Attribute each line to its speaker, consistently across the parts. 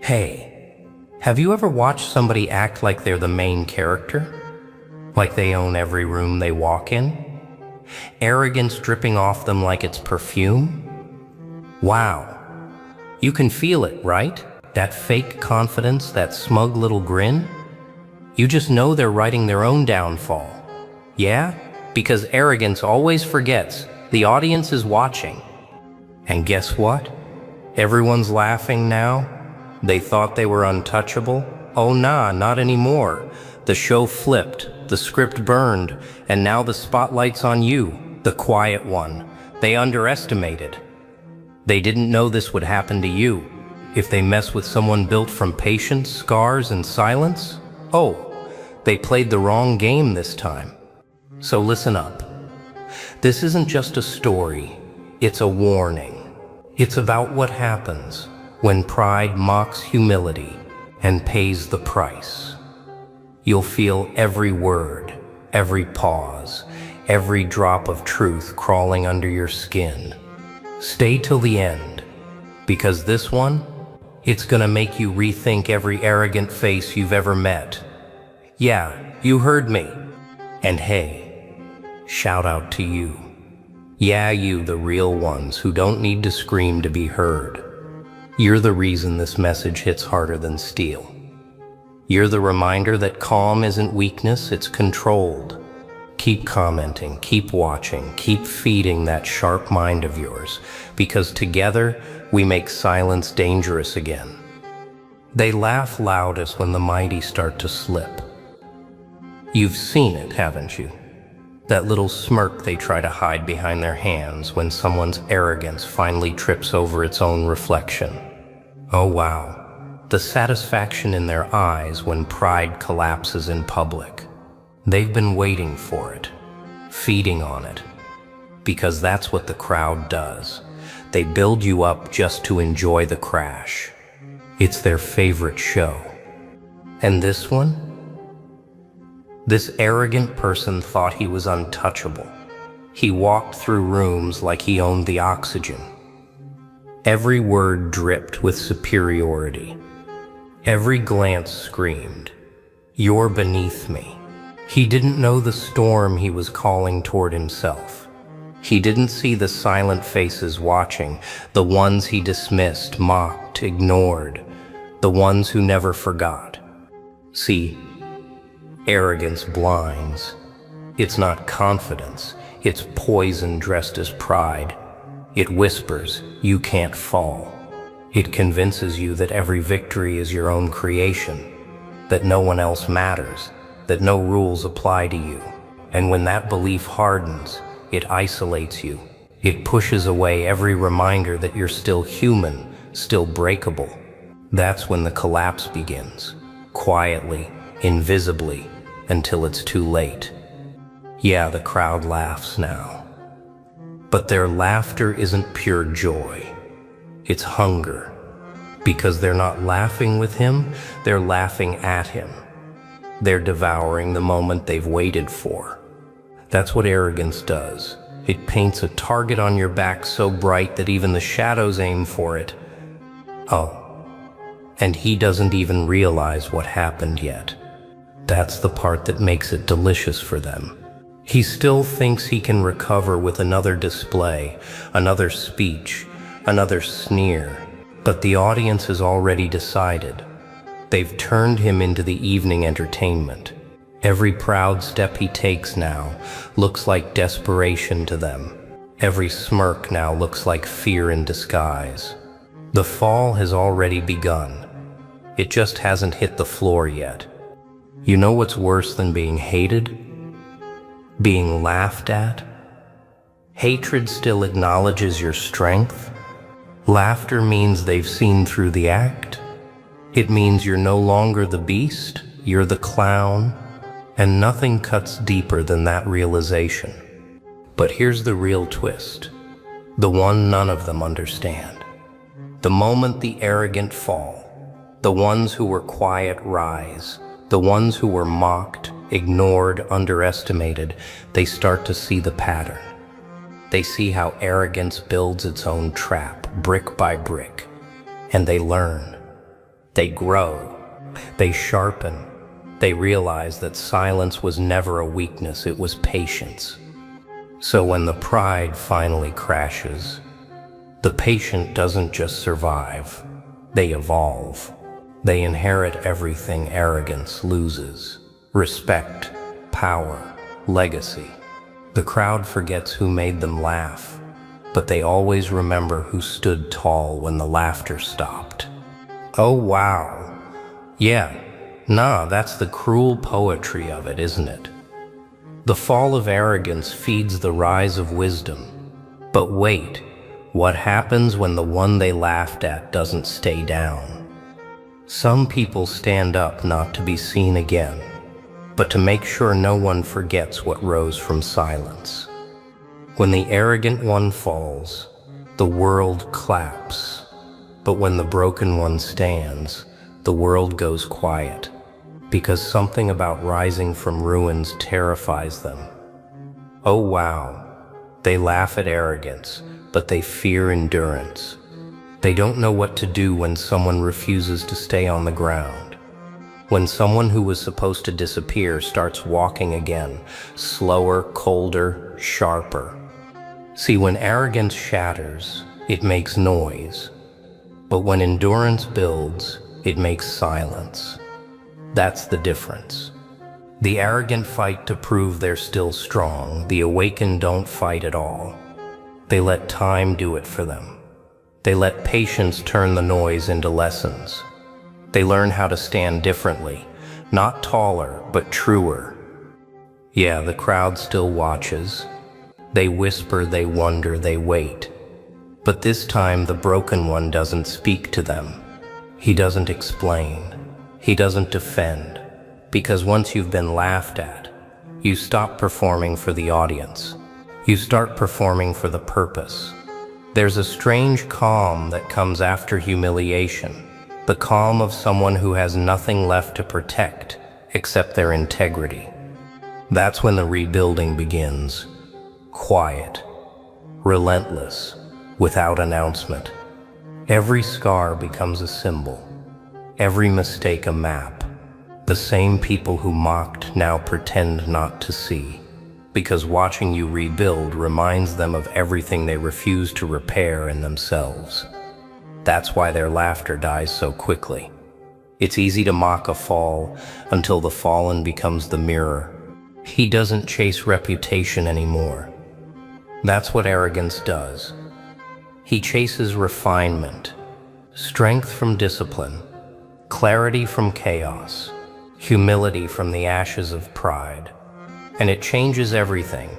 Speaker 1: Hey, have you ever watched somebody act like they're the main character? Like they own every room they walk in? Arrogance dripping off them like it's perfume? Wow. You can feel it, right? That fake confidence, that smug little grin? You just know they're writing their own downfall. Yeah? Because arrogance always forgets the audience is watching. And guess what? Everyone's laughing now. They thought they were untouchable. Oh nah, not anymore. The show flipped, the script burned, and now the spotlight's on you, the quiet one. They underestimated. They didn't know this would happen to you. If they mess with someone built from patience, scars, and silence, oh, they played the wrong game this time. So listen up. This isn't just a story, it's a warning. It's about what happens when pride mocks humility and pays the price. You'll feel every word, every pause, every drop of truth crawling under your skin. Stay till the end, because this one, it's gonna make you rethink every arrogant face you've ever met. Yeah, you heard me. And hey, shout out to you. Yeah, you, the real ones who don't need to scream to be heard. You're the reason this message hits harder than steel. You're the reminder that calm isn't weakness, it's controlled. Keep commenting, keep watching, keep feeding that sharp mind of yours, because together we make silence dangerous again. They laugh loudest when the mighty start to slip. You've seen it, haven't you? That little smirk they try to hide behind their hands when someone's arrogance finally trips over its own reflection. Oh wow, the satisfaction in their eyes when pride collapses in public. They've been waiting for it, feeding on it, because that's what the crowd does. They build you up just to enjoy the crash. It's their favorite show. And this one? This arrogant person thought he was untouchable. He walked through rooms like he owned the oxygen. Every word dripped with superiority. Every glance screamed, "You're beneath me." He didn't know the storm he was calling toward himself. He didn't see the silent faces watching, the ones he dismissed, mocked, ignored, the ones who never forgot. See, arrogance blinds. It's not confidence, it's poison dressed as pride. It whispers, you can't fall. It convinces you that every victory is your own creation, that no one else matters, that no rules apply to you. And when that belief hardens, it isolates you. It pushes away every reminder that you're still human, still breakable. That's when the collapse begins, quietly, invisibly, until it's too late. Yeah, the crowd laughs now. But their laughter isn't pure joy. It's hunger. Because they're not laughing with him, they're laughing at him. They're devouring the moment they've waited for. That's what arrogance does. It paints a target on your back so bright that even the shadows aim for it. Oh, and he doesn't even realize what happened yet. That's the part that makes it delicious for them. He still thinks he can recover with another display, another speech, another sneer. But the audience has already decided. They've turned him into the evening entertainment. Every proud step he takes now looks like desperation to them. Every smirk now looks like fear in disguise. The fall has already begun. It just hasn't hit the floor yet. You know what's worse than being hated? Being laughed at? Hatred still acknowledges your strength. Laughter means they've seen through the act. It means you're no longer the beast, you're the clown, and nothing cuts deeper than that realization. But here's the real twist, the one none of them understand. The moment the arrogant fall, the ones who were quiet rise, the ones who were mocked, ignored, underestimated, they start to see the pattern. They see how arrogance builds its own trap, brick by brick, and they learn. They grow. They sharpen. They realize that silence was never a weakness, it was patience. So when the pride finally crashes, the patient doesn't just survive, they evolve. They inherit everything arrogance loses: respect, power, legacy. The crowd forgets who made them laugh, but they always remember who stood tall when the laughter stopped. Oh wow. Yeah, that's the cruel poetry of it, isn't it? The fall of arrogance feeds the rise of wisdom. But wait, what happens when the one they laughed at doesn't stay down? Some people stand up not to be seen again, but to make sure no one forgets what rose from silence. When the arrogant one falls, the world claps. But when the broken one stands, the world goes quiet, because something about rising from ruins terrifies them. Oh wow, they laugh at arrogance, but they fear endurance. They don't know what to do when someone refuses to stay on the ground. When someone who was supposed to disappear starts walking again, slower, colder, sharper. See, when arrogance shatters, it makes noise. But when endurance builds, it makes silence. That's the difference. The arrogant fight to prove they're still strong. The awakened don't fight at all. They let time do it for them. They let patience turn the noise into lessons. They learn how to stand differently, not taller, but truer. Yeah, the crowd still watches. They whisper, they wonder, they wait. But this time the broken one doesn't speak to them. He doesn't explain. He doesn't defend. Because once you've been laughed at, you stop performing for the audience. You start performing for the purpose. There's a strange calm that comes after humiliation. The calm of someone who has nothing left to protect except their integrity. That's when the rebuilding begins. Quiet, relentless, without announcement. Every scar becomes a symbol, every mistake a map. The same people who mocked now pretend not to see, because watching you rebuild reminds them of everything they refuse to repair in themselves. That's why their laughter dies so quickly. It's easy to mock a fall until the fallen becomes the mirror. He doesn't chase reputation anymore. That's what arrogance does. He chases refinement, strength from discipline, clarity from chaos, humility from the ashes of pride. And it changes everything,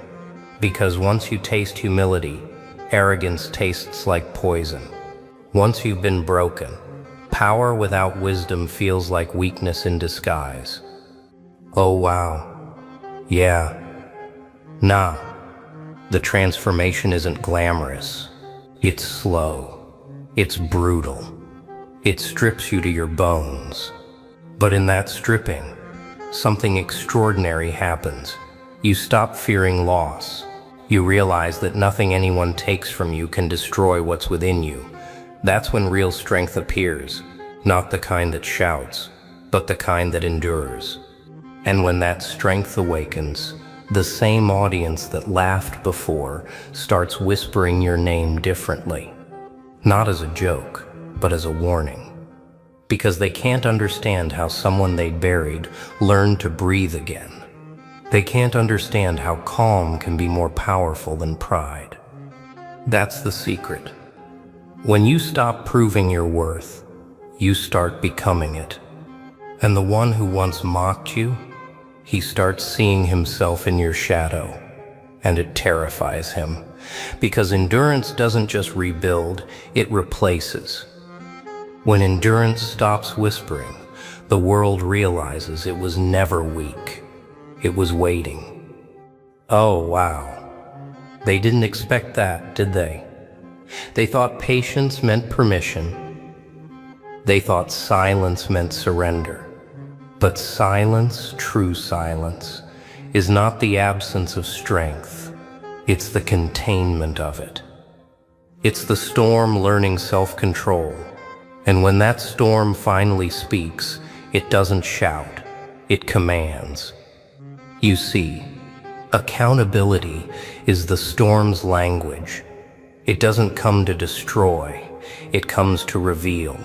Speaker 1: because once you taste humility, arrogance tastes like poison. Once you've been broken, power without wisdom feels like weakness in disguise. Oh wow. Yeah. The transformation isn't glamorous. It's slow. It's brutal. It strips you to your bones. But in that stripping, something extraordinary happens. You stop fearing loss. You realize that nothing anyone takes from you can destroy what's within you. That's when real strength appears, not the kind that shouts, but the kind that endures. And when that strength awakens, the same audience that laughed before starts whispering your name differently. Not as a joke, but as a warning. Because they can't understand how someone they buried learned to breathe again. They can't understand how calm can be more powerful than pride. That's the secret. When you stop proving your worth, you start becoming it. And the one who once mocked you, he starts seeing himself in your shadow, and it terrifies him. Because endurance doesn't just rebuild, it replaces. When endurance stops whispering, the world realizes it was never weak. It was waiting. Oh, wow. They didn't expect that, did they? They thought patience meant permission. They thought silence meant surrender. But silence, true silence, is not the absence of strength. It's the containment of it. It's the storm learning self-control. And when that storm finally speaks, it doesn't shout, it commands. You see, accountability is the storm's language. It doesn't come to destroy, it comes to reveal.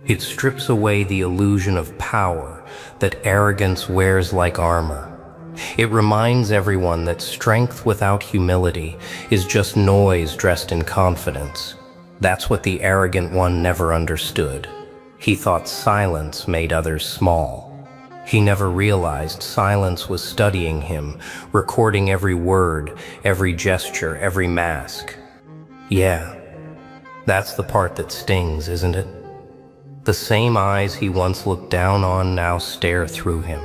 Speaker 1: It strips away the illusion of power that arrogance wears like armor. It reminds everyone that strength without humility is just noise dressed in confidence. That's what the arrogant one never understood. He thought silence made others small. He never realized silence was studying him, recording every word, every gesture, every mask. Yeah, that's the part that stings, isn't it? The same eyes he once looked down on now stare through him.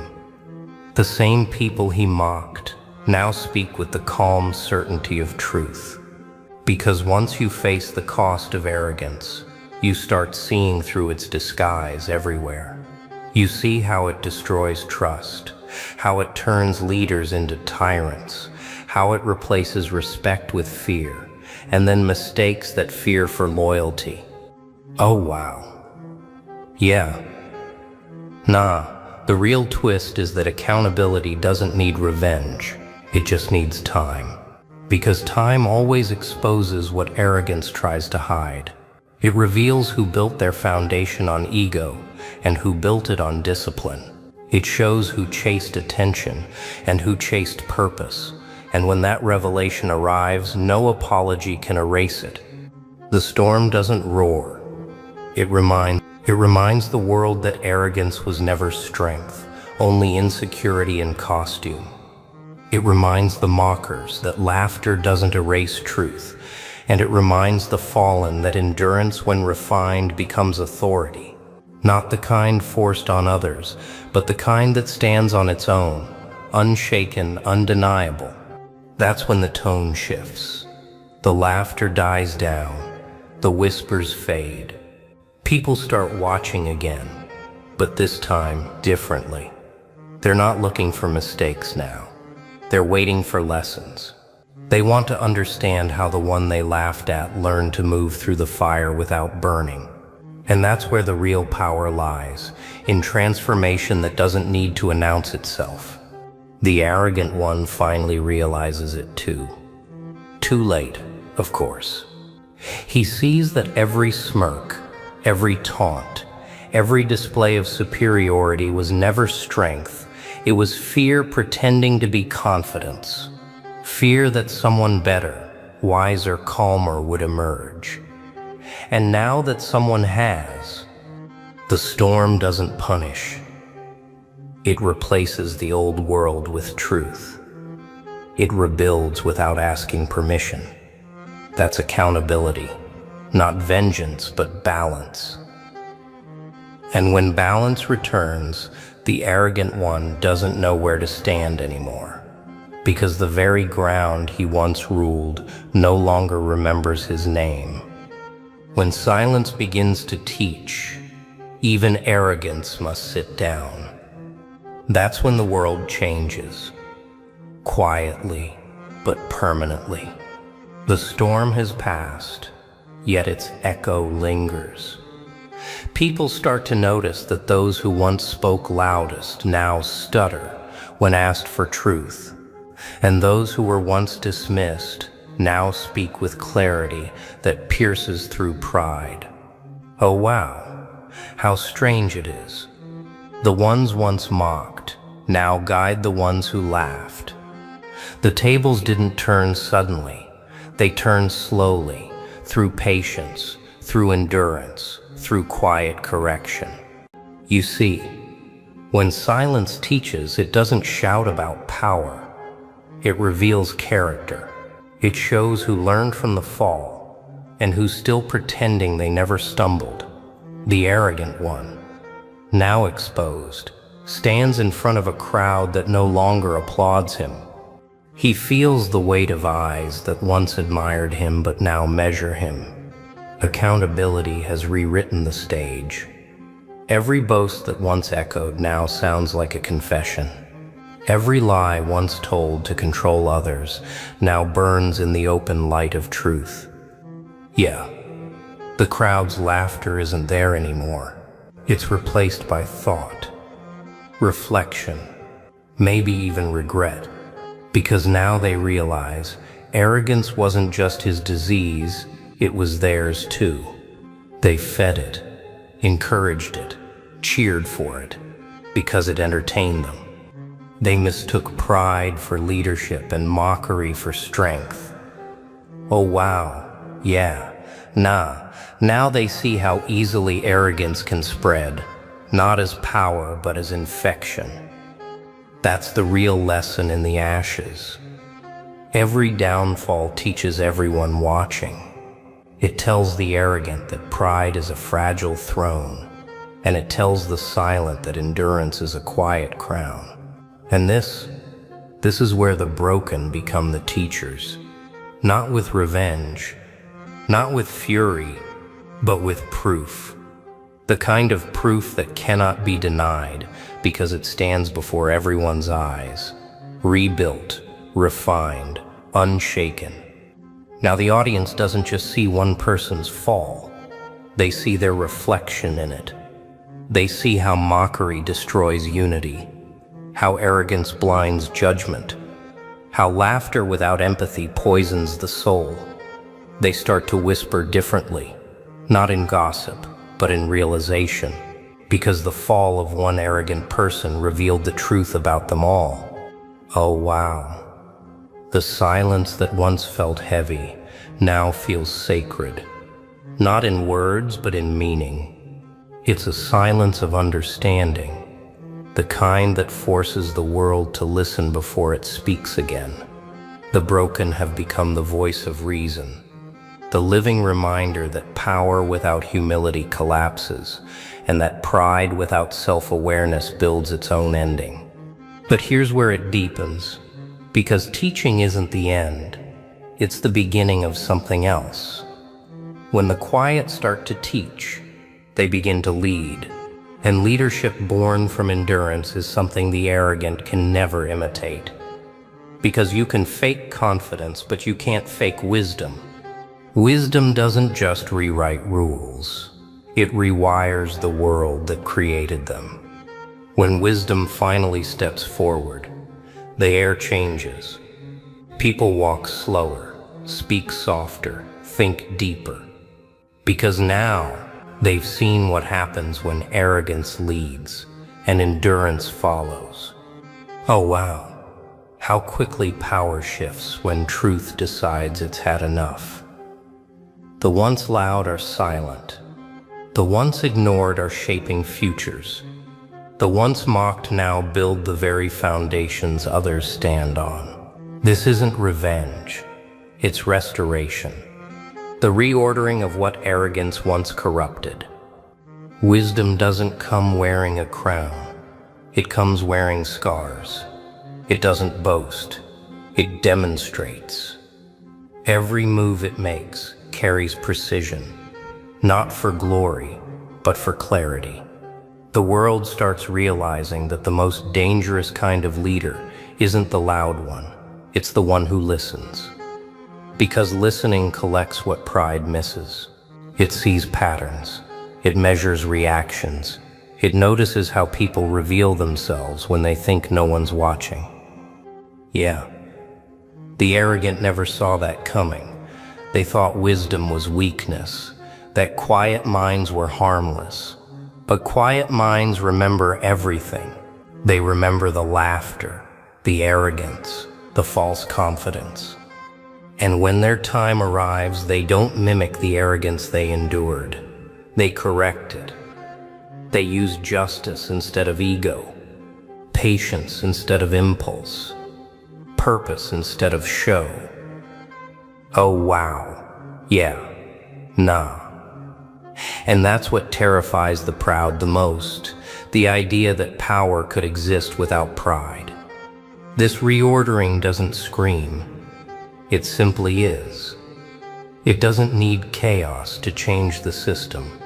Speaker 1: The same people he mocked now speak with the calm certainty of truth. Because once you face the cost of arrogance, you start seeing through its disguise everywhere. You see how it destroys trust, how it turns leaders into tyrants, how it replaces respect with fear, and then mistakes that fear for loyalty. Oh wow. Yeah. Nah, the real twist is that accountability doesn't need revenge, it just needs time. Because time always exposes what arrogance tries to hide. It reveals who built their foundation on ego and who built it on discipline. It shows who chased attention and who chased purpose. And when that revelation arrives, no apology can erase it. The storm doesn't roar. It reminds the world that arrogance was never strength, only insecurity in costume. It reminds the mockers that laughter doesn't erase truth, and it reminds the fallen that endurance when refined becomes authority. Not the kind forced on others, but the kind that stands on its own, unshaken, undeniable. That's when the tone shifts. The laughter dies down, the whispers fade. People start watching again, but this time differently. They're not looking for mistakes now. They're waiting for lessons. They want to understand how the one they laughed at learned to move through the fire without burning. And that's where the real power lies, in transformation that doesn't need to announce itself. The arrogant one finally realizes it too. Too late, of course. He sees that every smirk, every taunt, every display of superiority was never strength. It was fear pretending to be confidence. Fear that someone better, wiser, calmer would emerge. And now that someone has, the storm doesn't punish. It replaces the old world with truth. It rebuilds without asking permission. That's accountability, not vengeance, but balance. And when balance returns, the arrogant one doesn't know where to stand anymore, because the very ground he once ruled no longer remembers his name. When silence begins to teach, even arrogance must sit down. That's when the world changes, quietly but permanently. The storm has passed, yet its echo lingers. People start to notice that those who once spoke loudest now stutter when asked for truth, and those who were once dismissed now speak with clarity that pierces through pride. Oh wow, how strange it is. The ones once mocked now guide the ones who laughed. The tables didn't turn suddenly. They turned slowly, through patience, through endurance, through quiet correction. You see, when silence teaches, it doesn't shout about power. It reveals character. It shows who learned from the fall and who's still pretending they never stumbled. The arrogant one, now exposed, stands in front of a crowd that no longer applauds him. He feels the weight of eyes that once admired him but now measure him. Accountability has rewritten the stage. Every boast that once echoed now sounds like a confession. Every lie once told to control others now burns in the open light of truth. Yeah, The crowd's laughter isn't there anymore. It's replaced by thought, reflection, maybe even regret. Because now they realize arrogance wasn't just his disease, it was theirs too. They fed it, encouraged it, cheered for it, because it entertained them. They mistook pride for leadership and mockery for strength. Oh wow, yeah, now they see how easily arrogance can spread, not as power but as infection. That's the real lesson in the ashes. Every downfall teaches everyone watching. It tells the arrogant that pride is a fragile throne, and it tells the silent that endurance is a quiet crown. And this is where the broken become the teachers. Not with revenge, not with fury, but with proof. The kind of proof that cannot be denied because it stands before everyone's eyes, rebuilt, refined, unshaken. Now the audience doesn't just see one person's fall, they see their reflection in it. They see how mockery destroys unity, how arrogance blinds judgment, how laughter without empathy poisons the soul. They start to whisper differently, not in gossip, but in realization, because the fall of one arrogant person revealed the truth about them all. Oh wow. The silence that once felt heavy now feels sacred, not in words but in meaning. It's a silence of understanding, the kind that forces the world to listen before it speaks again. The broken have become the voice of reason, the living reminder that power without humility collapses, and that pride without self-awareness builds its own ending. But here's where it deepens, because teaching isn't the end, it's the beginning of something else. When the quiet start to teach, they begin to lead. And leadership born from endurance is something the arrogant can never imitate. Because you can fake confidence, but you can't fake wisdom. Wisdom doesn't just rewrite rules. It rewires the world that created them. When wisdom finally steps forward, the air changes. People walk slower, speak softer, think deeper. Because now, they've seen what happens when arrogance leads and endurance follows. Oh wow, how quickly power shifts when truth decides it's had enough. The once loud are silent. The once ignored are shaping futures. The once mocked now build the very foundations others stand on. This isn't revenge, it's restoration. The reordering of what arrogance once corrupted. Wisdom doesn't come wearing a crown. It comes wearing scars. It doesn't boast. It demonstrates. Every move it makes carries precision, not for glory, but for clarity. The world starts realizing that the most dangerous kind of leader isn't the loud one. It's the one who listens. Because listening collects what pride misses. It sees patterns. It measures reactions. It notices how people reveal themselves when they think no one's watching. Yeah, the arrogant never saw that coming. They thought wisdom was weakness, that quiet minds were harmless. But quiet minds remember everything. They remember the laughter, the arrogance, the false confidence. And when their time arrives, they don't mimic the arrogance they endured. They correct it. They use justice instead of ego, patience instead of impulse, purpose instead of show. Oh wow, yeah, nah. And that's what terrifies the proud the most, the idea that power could exist without pride. This reordering doesn't scream. It simply is. It doesn't need chaos to change the system.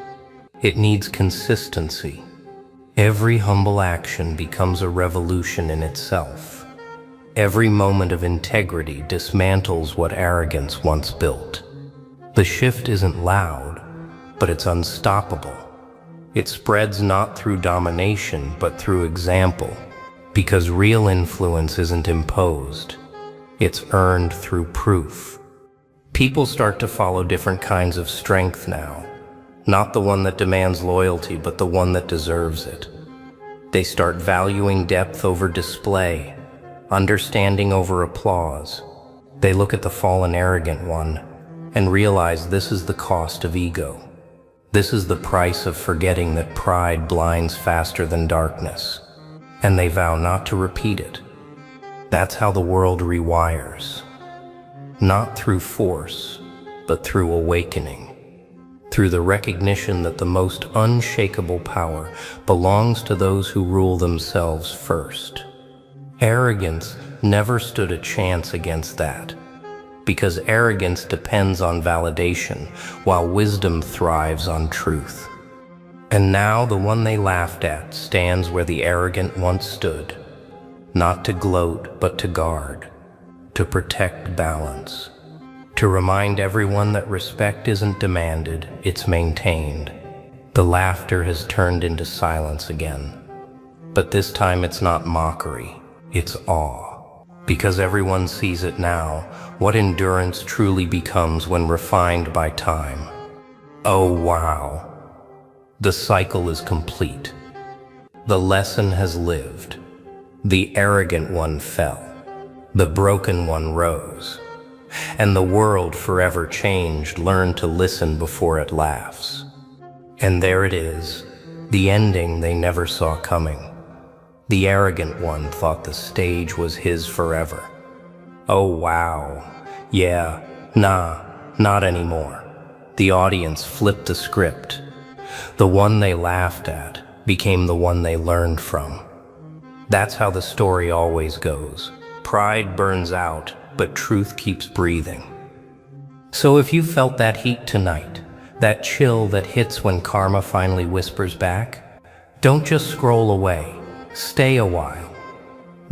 Speaker 1: It needs consistency. Every humble action becomes a revolution in itself. Every moment of integrity dismantles what arrogance once built. The shift isn't loud. but it's unstoppable. It spreads not through domination, but through example, because real influence isn't imposed. It's earned through proof. People start to follow different kinds of strength now, not the one that demands loyalty, but the one that deserves it. They start valuing depth over display, understanding over applause. They look at the fallen arrogant one and realize this is the cost of ego. This is the price of forgetting that pride blinds faster than darkness, and they vow not to repeat it. That's how the world rewires. Not through force, but through awakening. Through the recognition that the most unshakable power belongs to those who rule themselves first. Arrogance never stood a chance against that, because arrogance depends on validation, while wisdom thrives on truth. And now the one they laughed at stands where the arrogant once stood, not to gloat, but to guard, to protect balance, to remind everyone that respect isn't demanded, it's maintained. The laughter has turned into silence again, but this time it's not mockery, it's awe. Because everyone sees it now, what endurance truly becomes when refined by time. Oh wow, the cycle is complete. The lesson has lived. The arrogant one fell. The broken one rose. And the world forever changed, learned to listen before it laughs. And there it is, the ending they never saw coming. The arrogant one thought the stage was his forever. Oh wow, yeah, nah, not anymore. The audience flipped the script. The one they laughed at became the one they learned from. That's how the story always goes. Pride burns out, but truth keeps breathing. So if you felt that heat tonight, that chill that hits when karma finally whispers back, don't just scroll away. Stay a while.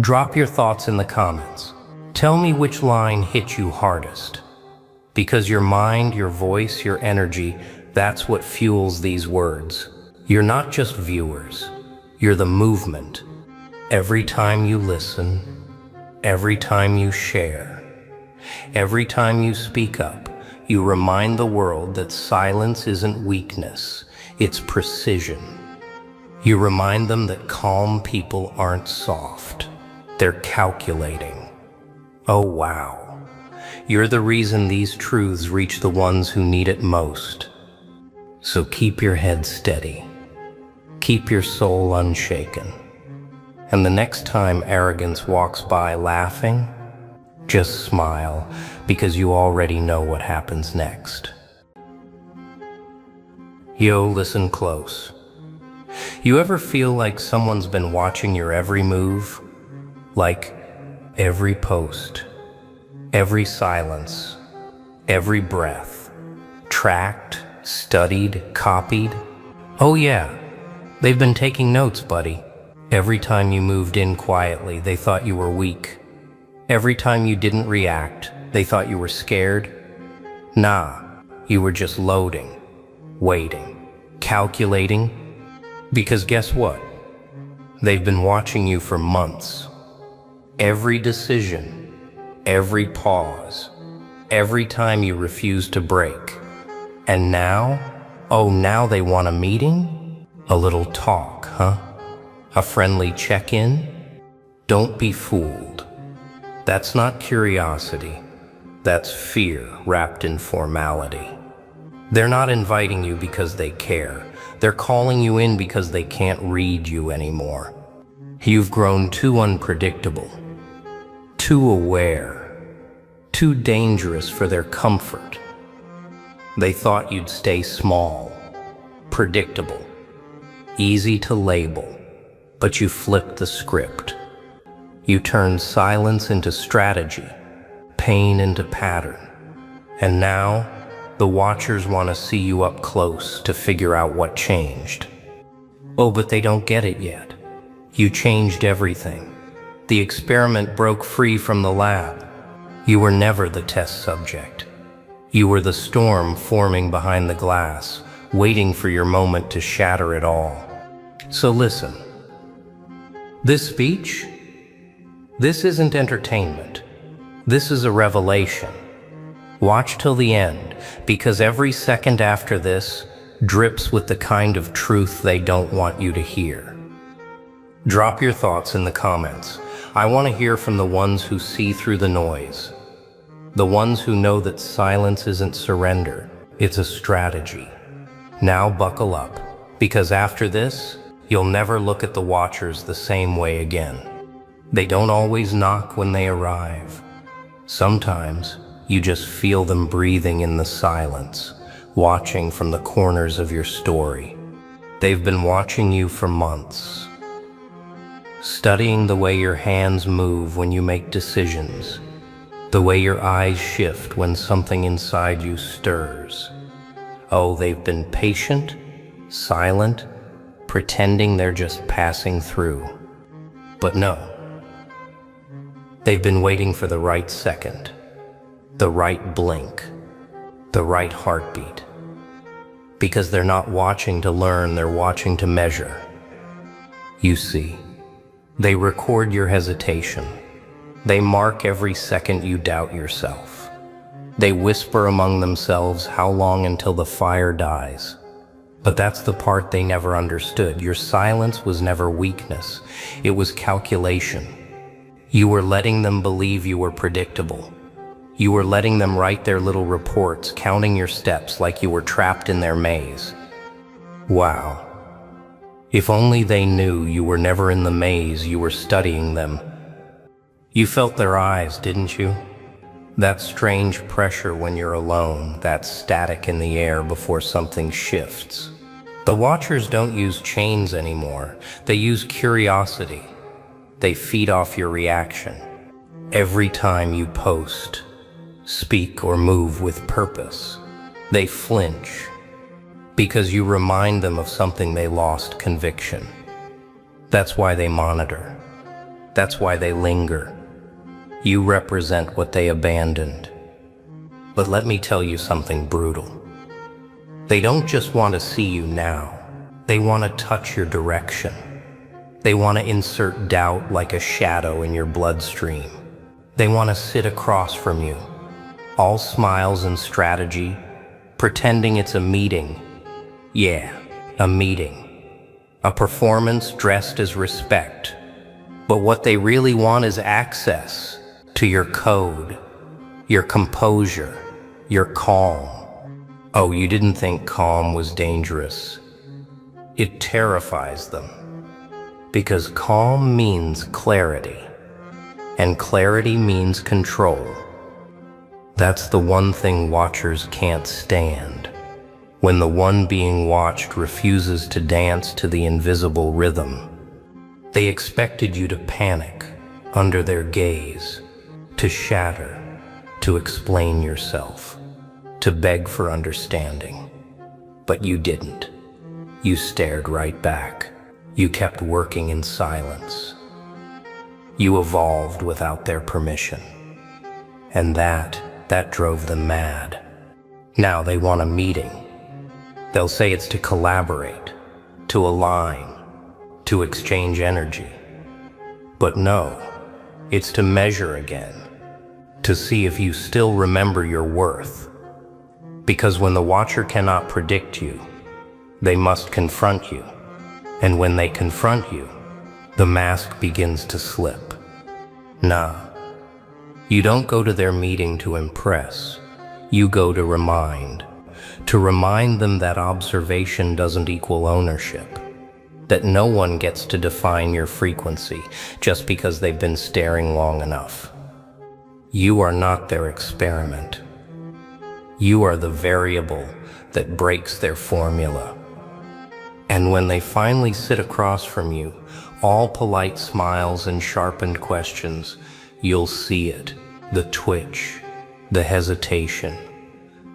Speaker 1: Drop your thoughts in the comments. Tell me which line hit you hardest. Because your mind, your voice, your energy, that's what fuels these words. You're not just viewers. You're the movement. Every time you listen, every time you share, every time you speak up, you remind the world that silence isn't weakness, it's precision. You remind them that calm people aren't soft. They're calculating. Oh wow. You're the reason these truths reach the ones who need it most. So keep your head steady. Keep your soul unshaken. And the next time arrogance walks by laughing, just smile, because you already know what happens next. Yo, listen close. You ever feel like someone's been watching your every move? Like every post, every silence, every breath, tracked, studied, copied? Oh yeah, they've been taking notes, buddy. Every time you moved in quietly, they thought you were weak. Every time you didn't react, they thought you were scared. Nah, you were just loading, waiting, calculating. Because guess what? They've been watching you for months. Every decision, every pause, every time you refuse to break. And now? Oh, now they want a meeting? A little talk, huh? A friendly check-in? Don't be fooled. That's not curiosity. That's fear wrapped in formality. They're not inviting you because they care. They're calling you in because they can't read you anymore. You've grown too unpredictable, too aware, too dangerous for their comfort. They thought you'd stay small, predictable, easy to label, but you flipped the script. You turned silence into strategy, pain into pattern. And now, the watchers want to see you up close to figure out what changed. Oh, but they don't get it yet. You changed everything. The experiment broke free from the lab. You were never the test subject. You were the storm forming behind the glass, waiting for your moment to shatter it all. So listen, this speech, this isn't entertainment. This is a revelation. Watch till the end, because every second after this drips with the kind of truth they don't want you to hear. Drop your thoughts in the comments. I want to hear from the ones who see through the noise. The ones who know that silence isn't surrender, it's a strategy. Now buckle up, because after this, you'll never look at the watchers the same way again. They don't always knock when they arrive. Sometimes, you just feel them breathing in the silence, watching from the corners of your story. They've been watching you for months, studying the way your hands move when you make decisions, the way your eyes shift when something inside you stirs. Oh, they've been patient, silent, pretending they're just passing through. But no, they've been waiting for the right second, the right blink, the right heartbeat. Because they're not watching to learn, they're watching to measure. You see, they record your hesitation. They mark every second you doubt yourself. They whisper among themselves how long until the fire dies. But that's the part they never understood. Your silence was never weakness. It was calculation. You were letting them believe you were predictable. You were letting them write their little reports, counting your steps like you were trapped in their maze. Wow. If only they knew you were never in the maze, you were studying them. You felt their eyes, didn't you? That strange pressure when you're alone, that static in the air before something shifts. The watchers don't use chains anymore. They use curiosity. They feed off your reaction. Every time you post, speak, or move with purpose, they flinch because you remind them of something they lost: conviction. That's why they monitor. That's why they linger. You represent what they abandoned. But let me tell you something brutal. They don't just want to see you now. They want to touch your direction. They want to insert doubt like a shadow in your bloodstream. They want to sit across from you, all smiles and strategy, pretending it's a meeting. Yeah, a meeting. A performance dressed as respect. But what they really want is access to your code, your composure, your calm. Oh, you didn't think calm was dangerous. It terrifies them. Because calm means clarity. And clarity means control. That's the one thing watchers can't stand. When the one being watched refuses to dance to the invisible rhythm. They expected you to panic under their gaze, to shatter, to explain yourself, to beg for understanding. But you didn't. You stared right back. You kept working in silence. You evolved without their permission. And that drove them mad. Now they want a meeting. They'll say it's to collaborate, to align, to exchange energy. But no, it's to measure again, to see if you still remember your worth. Because when the watcher cannot predict you, they must confront you. And when they confront you, the mask begins to slip. Nah, you don't go to their meeting to impress. You go to remind them that observation doesn't equal ownership, that no one gets to define your frequency just because they've been staring long enough. You are not their experiment. You are the variable that breaks their formula. And when they finally sit across from you, all polite smiles and sharpened questions, you'll see it, the twitch, the hesitation,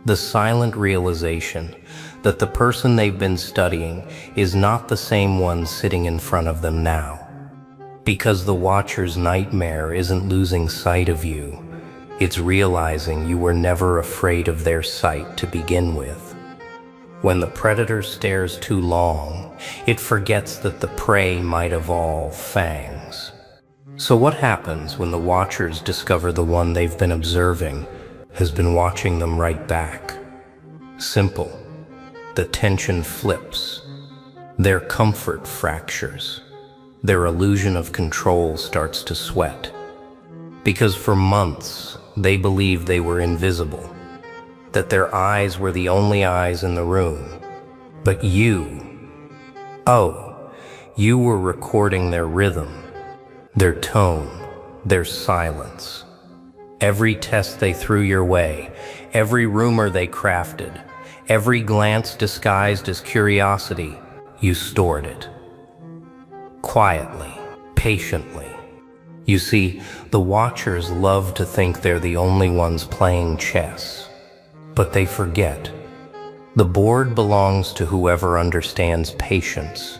Speaker 1: the silent realization that the person they've been studying is not the same one sitting in front of them now. Because the watcher's nightmare isn't losing sight of you, it's realizing you were never afraid of their sight to begin with. When the predator stares too long, it forgets that the prey might evolve fangs. So what happens when the watchers discover the one they've been observing has been watching them right back? Simple. The tension flips. Their comfort fractures. Their illusion of control starts to sweat. Because for months, they believed they were invisible, that their eyes were the only eyes in the room. But you were recording their rhythm, their tone, their silence. Every test they threw your way, every rumor they crafted, every glance disguised as curiosity, you stored it. Quietly, patiently. You see, the watchers love to think they're the only ones playing chess. But they forget. The board belongs to whoever understands patience.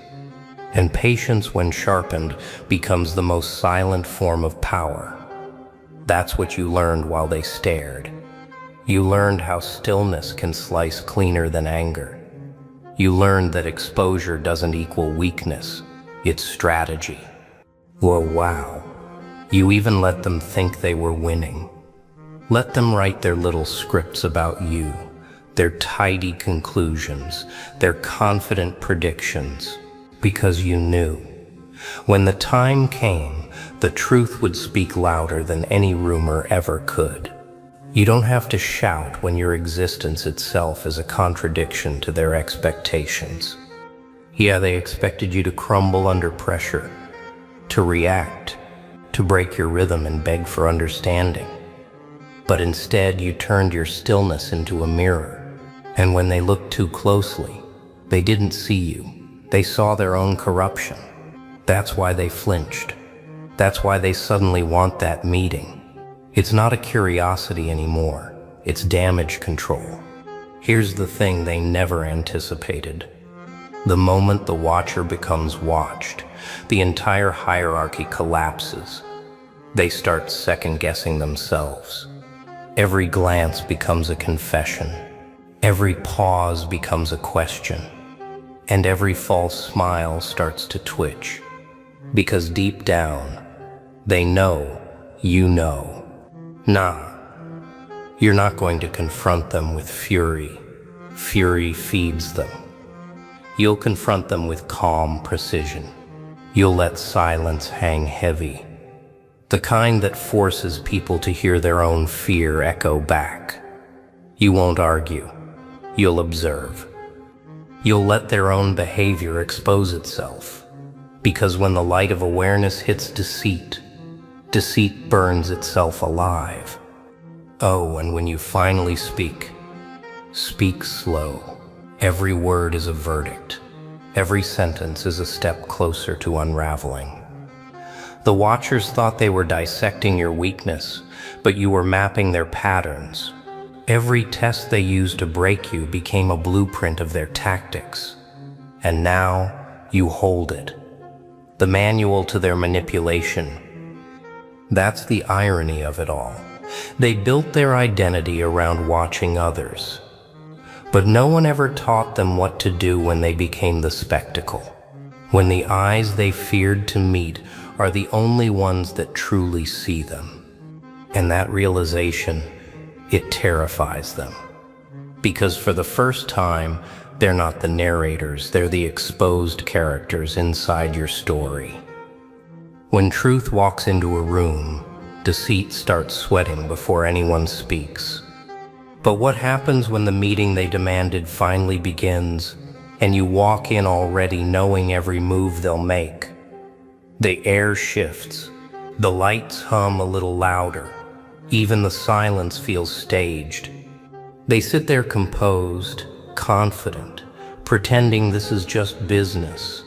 Speaker 1: And patience, when sharpened, becomes the most silent form of power. That's what you learned while they stared. You learned how stillness can slice cleaner than anger. You learned that exposure doesn't equal weakness. It's strategy. Whoa, wow. You even let them think they were winning. Let them write their little scripts about you, their tidy conclusions, their confident predictions, because you knew. When the time came, the truth would speak louder than any rumor ever could. You don't have to shout when your existence itself is a contradiction to their expectations. Yeah, they expected you to crumble under pressure, to react, to break your rhythm and beg for understanding. But instead, you turned your stillness into a mirror. And when they looked too closely, they didn't see you. They saw their own corruption. That's why they flinched. That's why they suddenly want that meeting. It's not a curiosity anymore. It's damage control. Here's the thing they never anticipated. The moment the watcher becomes watched, the entire hierarchy collapses. They start second-guessing themselves. Every glance becomes a confession. Every pause becomes a question. And every false smile starts to twitch. Because deep down, they know you know. Nah, you're not going to confront them with fury. Fury feeds them. You'll confront them with calm precision. You'll let silence hang heavy. The kind that forces people to hear their own fear echo back. You won't argue. You'll observe. You'll let their own behavior expose itself. Because when the light of awareness hits deceit, deceit burns itself alive. Oh, and when you finally speak, speak slow. Every word is a verdict. Every sentence is a step closer to unraveling. The watchers thought they were dissecting your weakness, but you were mapping their patterns. Every test they used to break you became a blueprint of their tactics. And now you hold it. The manual to their manipulation. That's the irony of it all. They built their identity around watching others. But no one ever taught them what to do when they became the spectacle. When the eyes they feared to meet are the only ones that truly see them. And that realization, it terrifies them. Because for the first time, they're not the narrators, they're the exposed characters inside your story. When truth walks into a room, deceit starts sweating before anyone speaks. But what happens when the meeting they demanded finally begins, and you walk in already knowing every move they'll make? The air shifts, the lights hum a little louder, even the silence feels staged. They sit there composed, confident, pretending this is just business.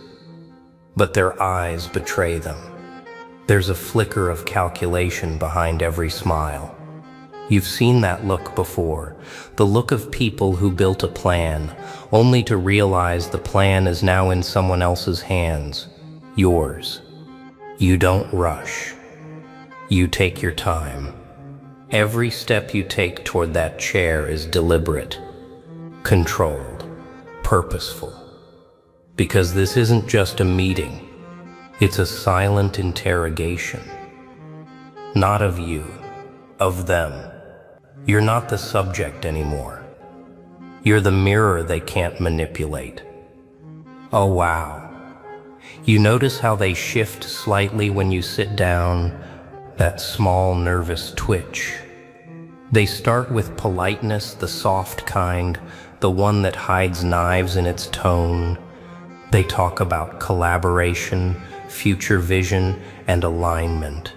Speaker 1: But their eyes betray them. There's a flicker of calculation behind every smile. You've seen that look before, the look of people who built a plan, only to realize the plan is now in someone else's hands, yours. You don't rush. You take your time. Every step you take toward that chair is deliberate, controlled. purposeful. Because this isn't just a meeting, it's a silent interrogation. Not of you, of them. You're not the subject anymore. You're the mirror they can't manipulate. Oh wow. You notice how they shift slightly when you sit down, that small nervous twitch. They start with politeness, the soft kind, the one that hides knives in its tone. They talk about collaboration, future vision, and alignment.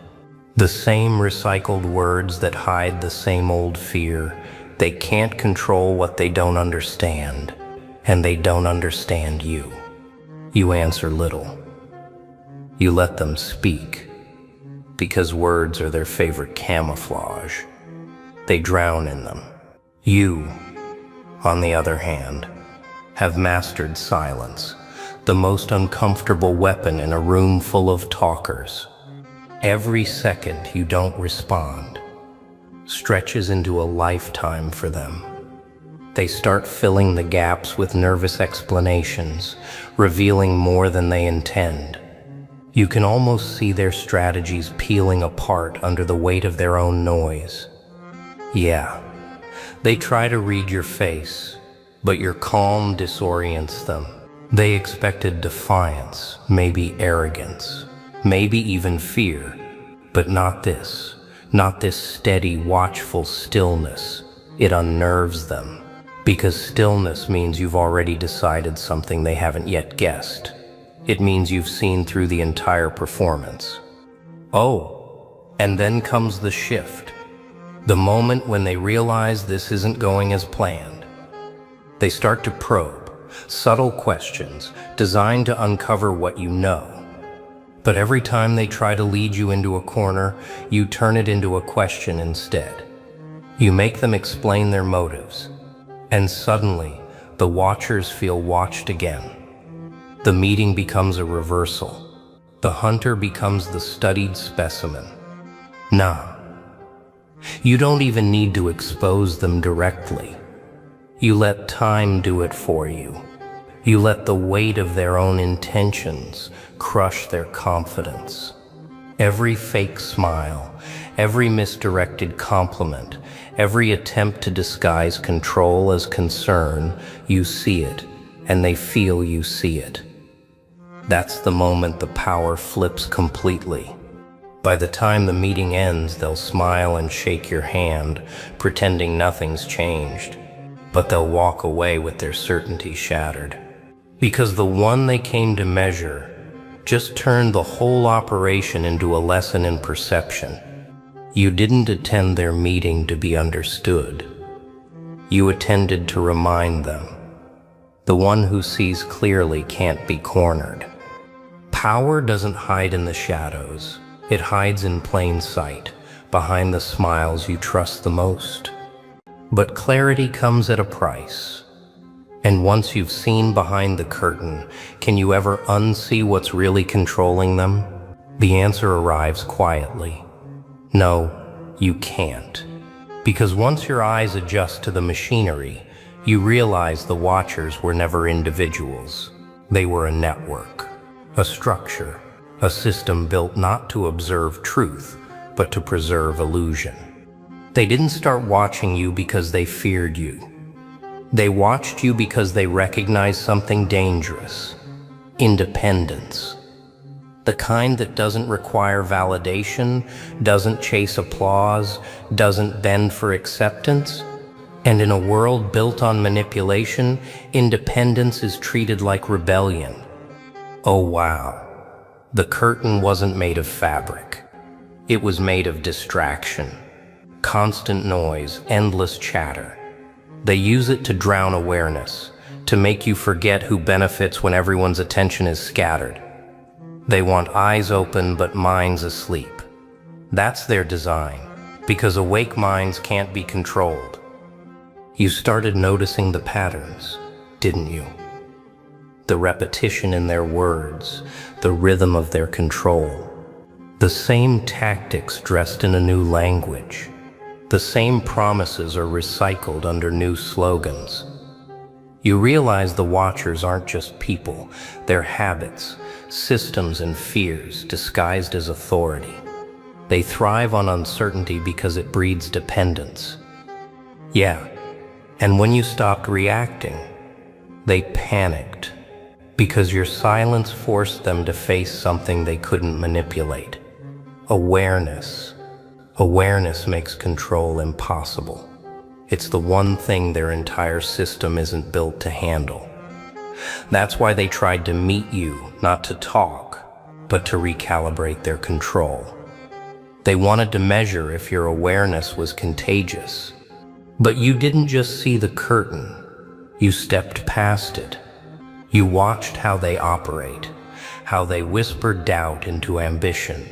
Speaker 1: The same recycled words that hide the same old fear. They can't control what they don't understand, and they don't understand you. You answer little. You let them speak, because words are their favorite camouflage. They drown in them. You, on the other hand, have mastered silence, the most uncomfortable weapon in a room full of talkers. Every second you don't respond stretches into a lifetime for them. They start filling the gaps with nervous explanations, revealing more than they intend. You can almost see their strategies peeling apart under the weight of their own noise. Yeah, they try to read your face, but your calm disorients them. They expected defiance, maybe arrogance, maybe even fear, but not this steady, watchful stillness. It unnerves them, because stillness means you've already decided something they haven't yet guessed. It means you've seen through the entire performance. Oh, and then comes the shift. The moment when they realize this isn't going as planned. They start to probe, subtle questions designed to uncover what you know. But every time they try to lead you into a corner, you turn it into a question instead. You make them explain their motives, and suddenly the watchers feel watched again. The meeting becomes a reversal. The hunter becomes the studied specimen. Nah. You don't even need to expose them directly. You let time do it for you. You let the weight of their own intentions crush their confidence. Every fake smile, every misdirected compliment, every attempt to disguise control as concern, you see it, and they feel you see it. That's the moment the power flips completely. By the time the meeting ends, they'll smile and shake your hand, pretending nothing's changed. But they'll walk away with their certainty shattered. Because the one they came to measure just turned the whole operation into a lesson in perception. You didn't attend their meeting to be understood. You attended to remind them. The one who sees clearly can't be cornered. Power doesn't hide in the shadows. It hides in plain sight, behind the smiles you trust the most. But clarity comes at a price. And once you've seen behind the curtain, can you ever unsee what's really controlling them? The answer arrives quietly. No, you can't. Because once your eyes adjust to the machinery, you realize the watchers were never individuals. They were a network, a structure, a system built not to observe truth, but to preserve illusion. They didn't start watching you because they feared you. They watched you because they recognized something dangerous: independence. The kind that doesn't require validation, doesn't chase applause, doesn't bend for acceptance. And in a world built on manipulation, independence is treated like rebellion. Oh wow. The curtain wasn't made of fabric. It was made of distraction. Constant noise, endless chatter. They use it to drown awareness, to make you forget who benefits when everyone's attention is scattered. They want eyes open but minds asleep. That's their design, because awake minds can't be controlled. You started noticing the patterns, didn't you? The repetition in their words, the rhythm of their control. The same tactics dressed in a new language. The same promises are recycled under new slogans. You realize the watchers aren't just people, they're habits, systems, and fears disguised as authority. They thrive on uncertainty because it breeds dependence. Yeah, and when you stopped reacting, they panicked because your silence forced them to face something they couldn't manipulate. Awareness. Awareness makes control impossible. It's the one thing their entire system isn't built to handle. That's why they tried to meet you, not to talk, but to recalibrate their control. They wanted to measure if your awareness was contagious. But you didn't just see the curtain, you stepped past it. You watched how they operate, how they whisper doubt into ambition,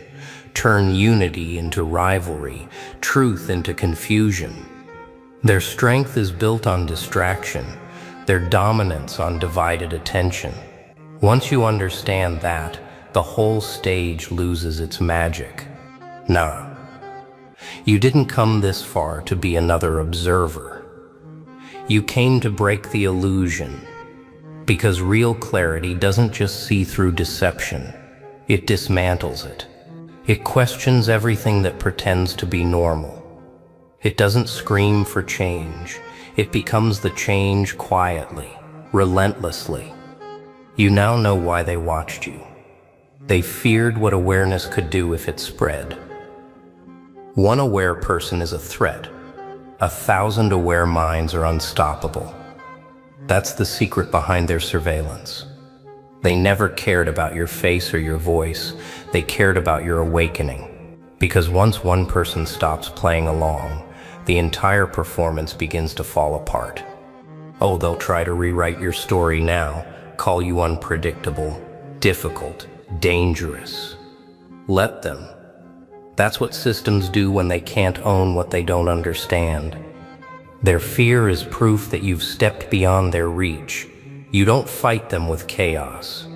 Speaker 1: turn unity into rivalry, truth into confusion. Their strength is built on distraction, their dominance on divided attention. Once you understand that, the whole stage loses its magic. Nah, you didn't come this far to be another observer. You came to break the illusion, because real clarity doesn't just see through deception, it dismantles it. It questions everything that pretends to be normal. It doesn't scream for change. It becomes the change quietly, relentlessly. You now know why they watched you. They feared what awareness could do if it spread. One aware person is a threat. 1,000 aware minds are unstoppable. That's the secret behind their surveillance. They never cared about your face or your voice. They cared about your awakening. Because once one person stops playing along, the entire performance begins to fall apart. Oh, they'll try to rewrite your story now, call you unpredictable, difficult, dangerous. Let them. That's what systems do when they can't own what they don't understand. Their fear is proof that you've stepped beyond their reach. You don't fight them with chaos.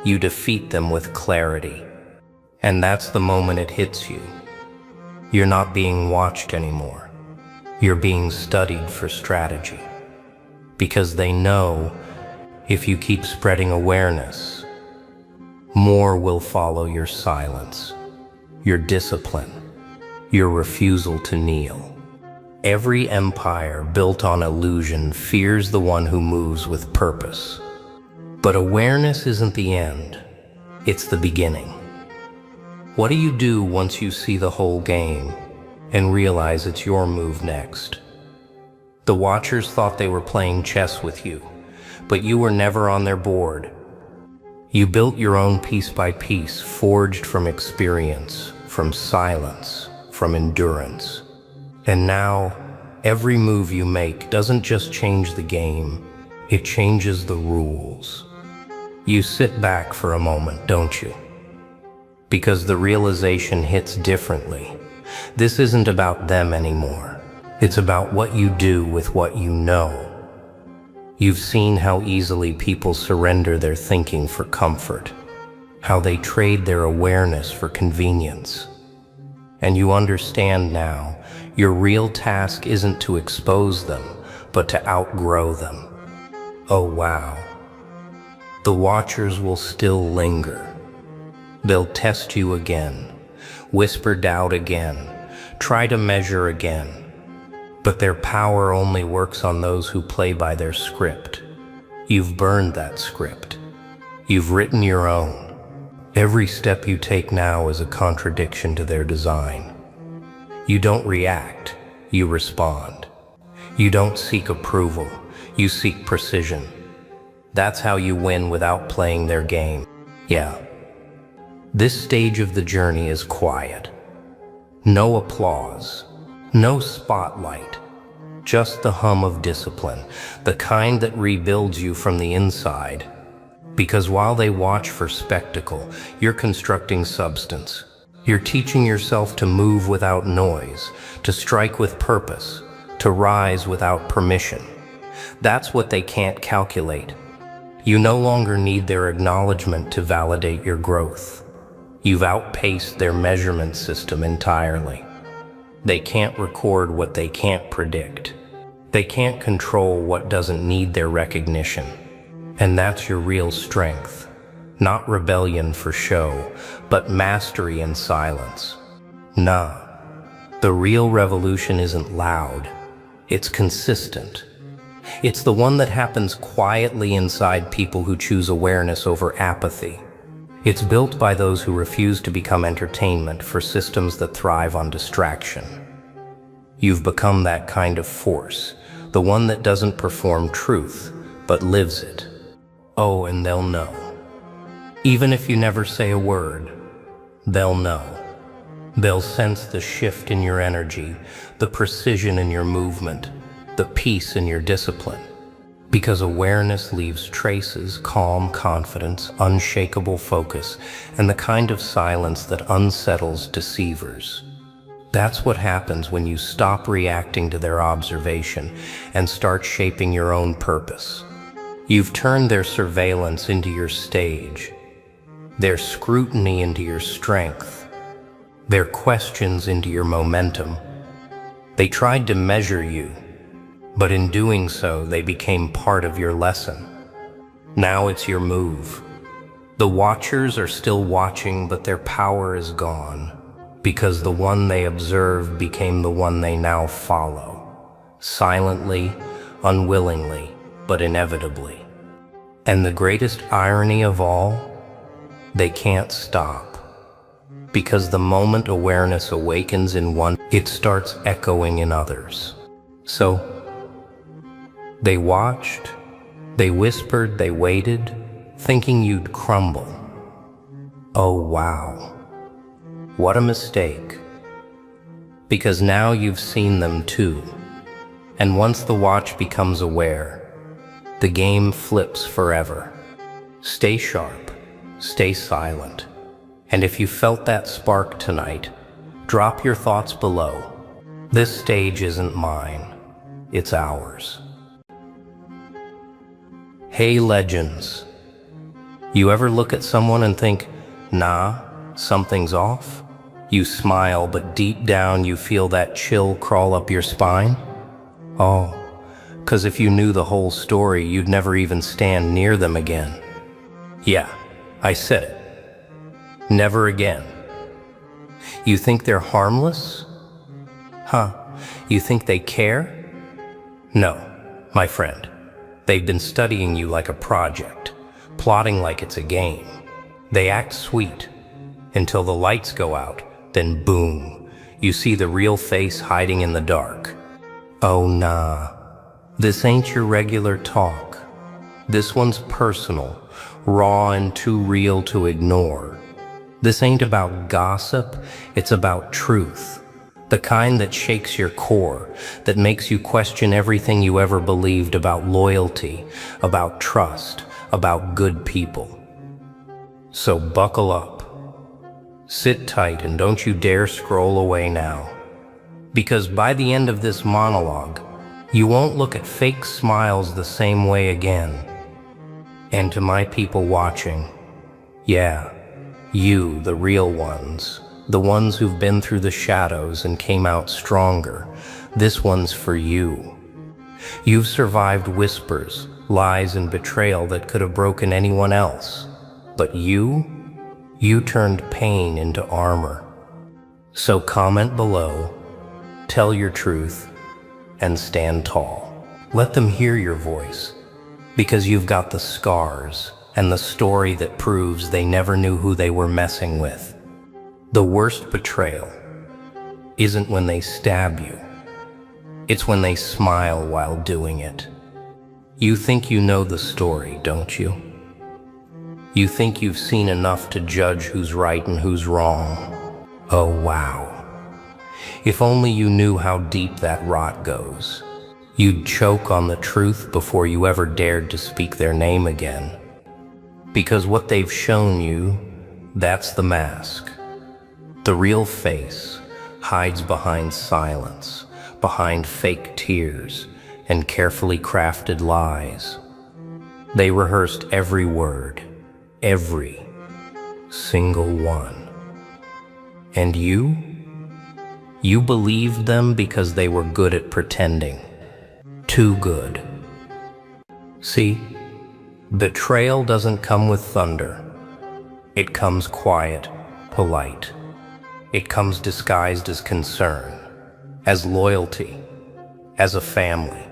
Speaker 1: You defeat them with clarity. And that's the moment it hits you. You're not being watched anymore. You're being studied for strategy. Because they know if you keep spreading awareness, more will follow your silence, your discipline, your refusal to kneel. Every empire built on illusion fears the one who moves with purpose. But awareness isn't the end, it's the beginning. What do you do once you see the whole game and realize it's your move next? The watchers thought they were playing chess with you, but you were never on their board. You built your own piece by piece, forged from experience, from silence, from endurance. And now, every move you make doesn't just change the game, it changes the rules. You sit back for a moment, don't you? Because the realization hits differently. This isn't about them anymore. It's about what you do with what you know. You've seen how easily people surrender their thinking for comfort, how they trade their awareness for convenience. And you understand now, your real task isn't to expose them, but to outgrow them. Oh wow. The watchers will still linger. They'll test you again, whisper doubt again, try to measure again. But their power only works on those who play by their script. You've burned that script. You've written your own. Every step you take now is a contradiction to their design. You don't react, you respond. You don't seek approval, you seek precision. That's how you win without playing their game. Yeah. This stage of the journey is quiet. No applause, no spotlight, just the hum of discipline, the kind that rebuilds you from the inside. Because while they watch for spectacle, you're constructing substance. You're teaching yourself to move without noise, to strike with purpose, to rise without permission. That's what they can't calculate. You no longer need their acknowledgement to validate your growth. You've outpaced their measurement system entirely. They can't record what they can't predict. They can't control what doesn't need their recognition. And that's your real strength. Not rebellion for show, but mastery in silence. Nah, the real revolution isn't loud. It's consistent. It's the one that happens quietly inside people who choose awareness over apathy. It's built by those who refuse to become entertainment for systems that thrive on distraction. You've become that kind of force, the one that doesn't perform truth, but lives it. Oh, and they'll know. Even if you never say a word, they'll know. They'll sense the shift in your energy, the precision in your movement, the peace in your discipline. Because awareness leaves traces, calm confidence, unshakable focus, and the kind of silence that unsettles deceivers. That's what happens when you stop reacting to their observation and start shaping your own purpose. You've turned their surveillance into your stage, their scrutiny into your strength, their questions into your momentum. They tried to measure you, but in doing so, they became part of your lesson. Now it's your move. The watchers are still watching, but their power is gone, because the one they observed became the one they now follow, silently, unwillingly, but inevitably. And the greatest irony of all, they can't stop. Because the moment awareness awakens in one, it starts echoing in others. So, they watched, they whispered, they waited, thinking you'd crumble. Oh wow, what a mistake. Because now you've seen them too. And once the watch becomes aware, the game flips forever. Stay sharp, stay silent. And if you felt that spark tonight, drop your thoughts below. This stage isn't mine, it's ours. Hey legends, you ever look at someone and think, nah, something's off? You smile, but deep down you feel that chill crawl up your spine? Oh, 'cause if you knew the whole story, you'd never even stand near them again. Yeah, I said it. Never again. You think they're harmless? Huh, you think they care? No, my friend. They've been studying you like a project, plotting like it's a game. They act sweet until the lights go out, then boom, you see the real face hiding in the dark. Oh nah, this ain't your regular talk. This one's personal, raw and too real to ignore. This ain't about gossip, it's about truth. The kind that shakes your core, that makes you question everything you ever believed about loyalty, about trust, about good people. So buckle up. Sit tight and don't you dare scroll away now. Because by the end of this monologue, you won't look at fake smiles the same way again. And to my people watching, yeah, you, the real ones, the ones who've been through the shadows and came out stronger, this one's for you. You've survived whispers, lies, and betrayal that could have broken anyone else. But you turned pain into armor. So comment below, tell your truth, and stand tall. Let them hear your voice, because you've got the scars and the story that proves they never knew who they were messing with. The worst betrayal isn't when they stab you. It's when they smile while doing it. You think you know the story, don't you? You think you've seen enough to judge who's right and who's wrong. Oh wow. If only you knew how deep that rot goes. You'd choke on the truth before you ever dared to speak their name again. Because what they've shown you, that's the mask. The real face hides behind silence, behind fake tears, and carefully crafted lies. They rehearsed every word, every single one. And you believed them because they were good at pretending. too good. See, betrayal doesn't come with thunder. It comes quiet, polite. It comes disguised as concern, as loyalty, as a family.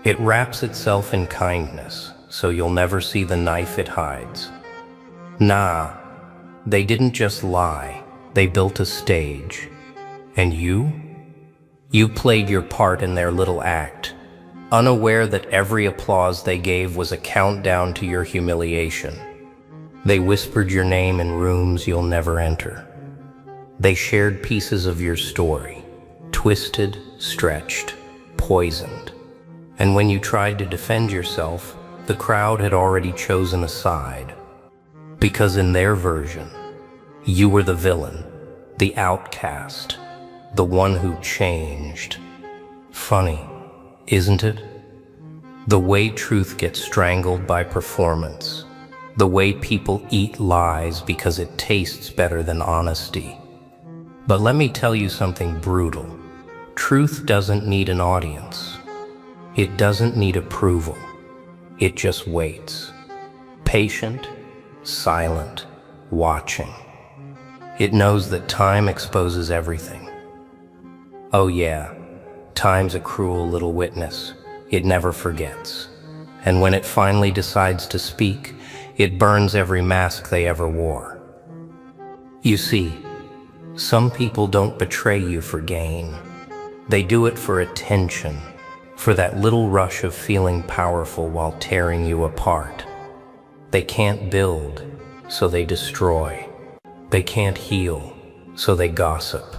Speaker 1: It wraps itself in kindness, so you'll never see the knife it hides. Nah, they didn't just lie, they built a stage. And you? You played your part in their little act, unaware that every applause they gave was a countdown to your humiliation. They whispered your name in rooms you'll never enter. They shared pieces of your story, twisted, stretched, poisoned. And when you tried to defend yourself, the crowd had already chosen a side. Because in their version, you were the villain, the outcast, the one who changed. Funny, isn't it? The way truth gets strangled by performance. The way people eat lies because it tastes better than honesty. But let me tell you something brutal. Truth doesn't need an audience. It doesn't need approval. It just waits. Patient, silent, watching. It knows that time exposes everything. Oh yeah, time's a cruel little witness. It never forgets. And when it finally decides to speak, it burns every mask they ever wore. You see, some people don't betray you for gain. They do it for attention, for that little rush of feeling powerful while tearing you apart. They can't build, so they destroy. They can't heal, so they gossip.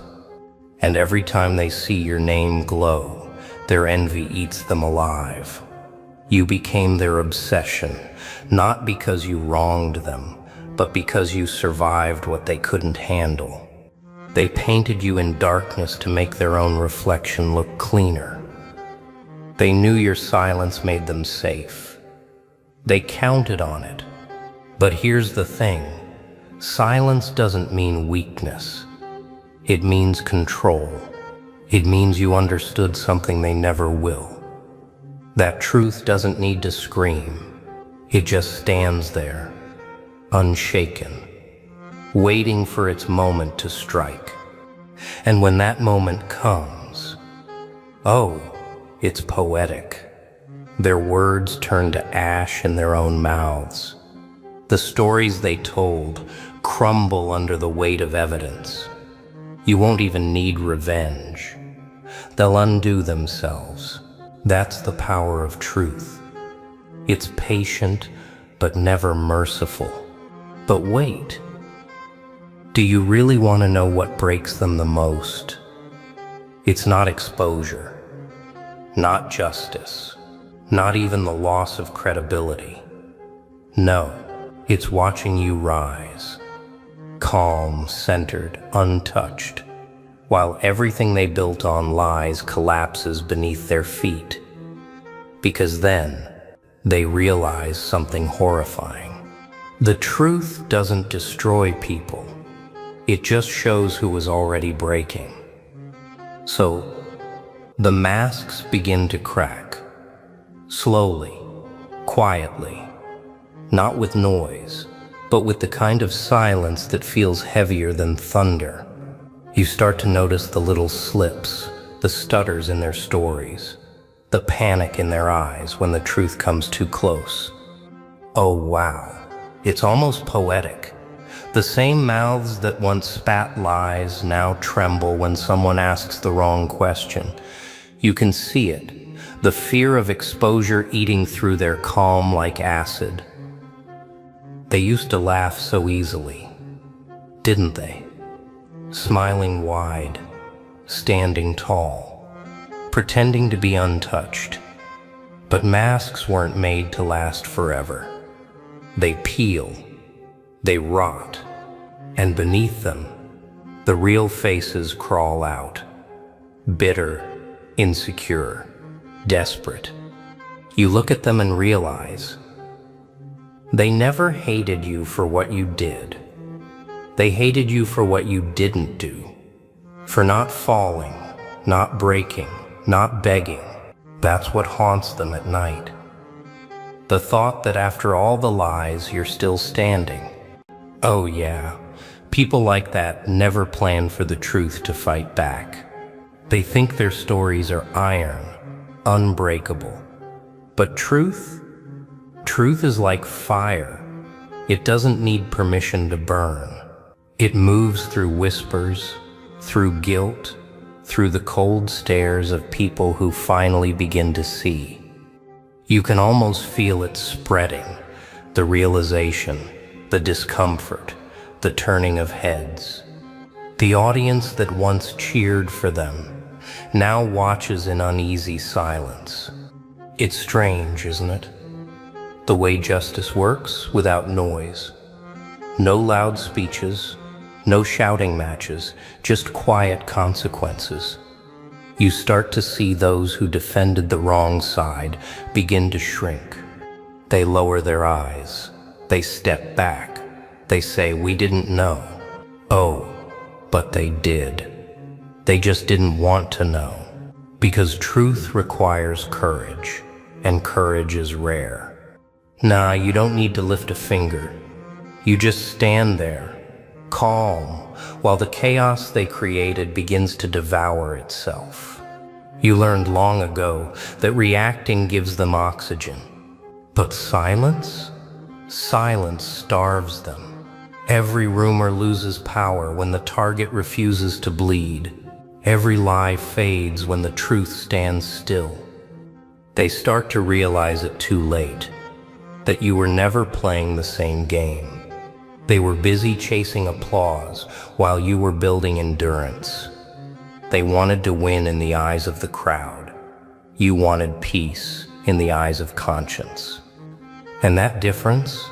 Speaker 1: And every time they see your name glow, their envy eats them alive. You became their obsession, not because you wronged them, but because you survived what they couldn't handle. They painted you in darkness to make their own reflection look cleaner. They knew your silence made them safe. They counted on it. But here's the thing. Silence doesn't mean weakness. It means control. It means you understood something they never will. That truth doesn't need to scream. It just stands there, unshaken, waiting for its moment to strike. And when that moment comes, oh, it's poetic. Their words turn to ash in their own mouths. The stories they told crumble under the weight of evidence. You won't even need revenge. They'll undo themselves. That's the power of truth. It's patient, but never merciful. But wait, do you really want to know what breaks them the most? It's not exposure, not justice, not even the loss of credibility. No, it's watching you rise, calm, centered, untouched, while everything they built on lies collapses beneath their feet. Because then, they realize something horrifying. The truth doesn't destroy people. It just shows who was already breaking. So, the masks begin to crack. Slowly, quietly, not with noise, but with the kind of silence that feels heavier than thunder. You start to notice the little slips, the stutters in their stories, the panic in their eyes when the truth comes too close. Oh wow, it's almost poetic. The same mouths that once spat lies now tremble when someone asks the wrong question. You can see it, the fear of exposure eating through their calm like acid. They used to laugh so easily, didn't they? Smiling wide, standing tall, pretending to be untouched. But masks weren't made to last forever. They peel, they rot, and beneath them, the real faces crawl out. Bitter, insecure, desperate. You look at them and realize, they never hated you for what you did. They hated you for what you didn't do, for not falling, not breaking, not begging, That's what haunts them at night. The thought that after all the lies, you're still standing. Oh yeah, people like that never plan for the truth to fight back. They think their stories are iron, unbreakable. But truth is like fire. It doesn't need permission to burn. It moves through whispers, through guilt, through the cold stares of people who finally begin to see. You can almost feel it spreading, the realization, the discomfort, the turning of heads. The audience that once cheered for them now watches in uneasy silence. It's strange, isn't it? The way justice works without noise. No loud speeches, no shouting matches, just quiet consequences. You start to see those who defended the wrong side begin to shrink. They lower their eyes. They step back. They say, "We didn't know." Oh, but they did. They just didn't want to know. Because truth requires courage, and courage is rare. Nah, you don't need to lift a finger. You just stand there, calm, while the chaos they created begins to devour itself. You learned long ago that reacting gives them oxygen. But silence? Silence starves them. Every rumor loses power when the target refuses to bleed. Every lie fades when the truth stands still. They start to realize it too late, that you were never playing the same game. They were busy chasing applause while you were building endurance. They wanted to win in the eyes of the crowd. You wanted peace in the eyes of conscience. And that difference,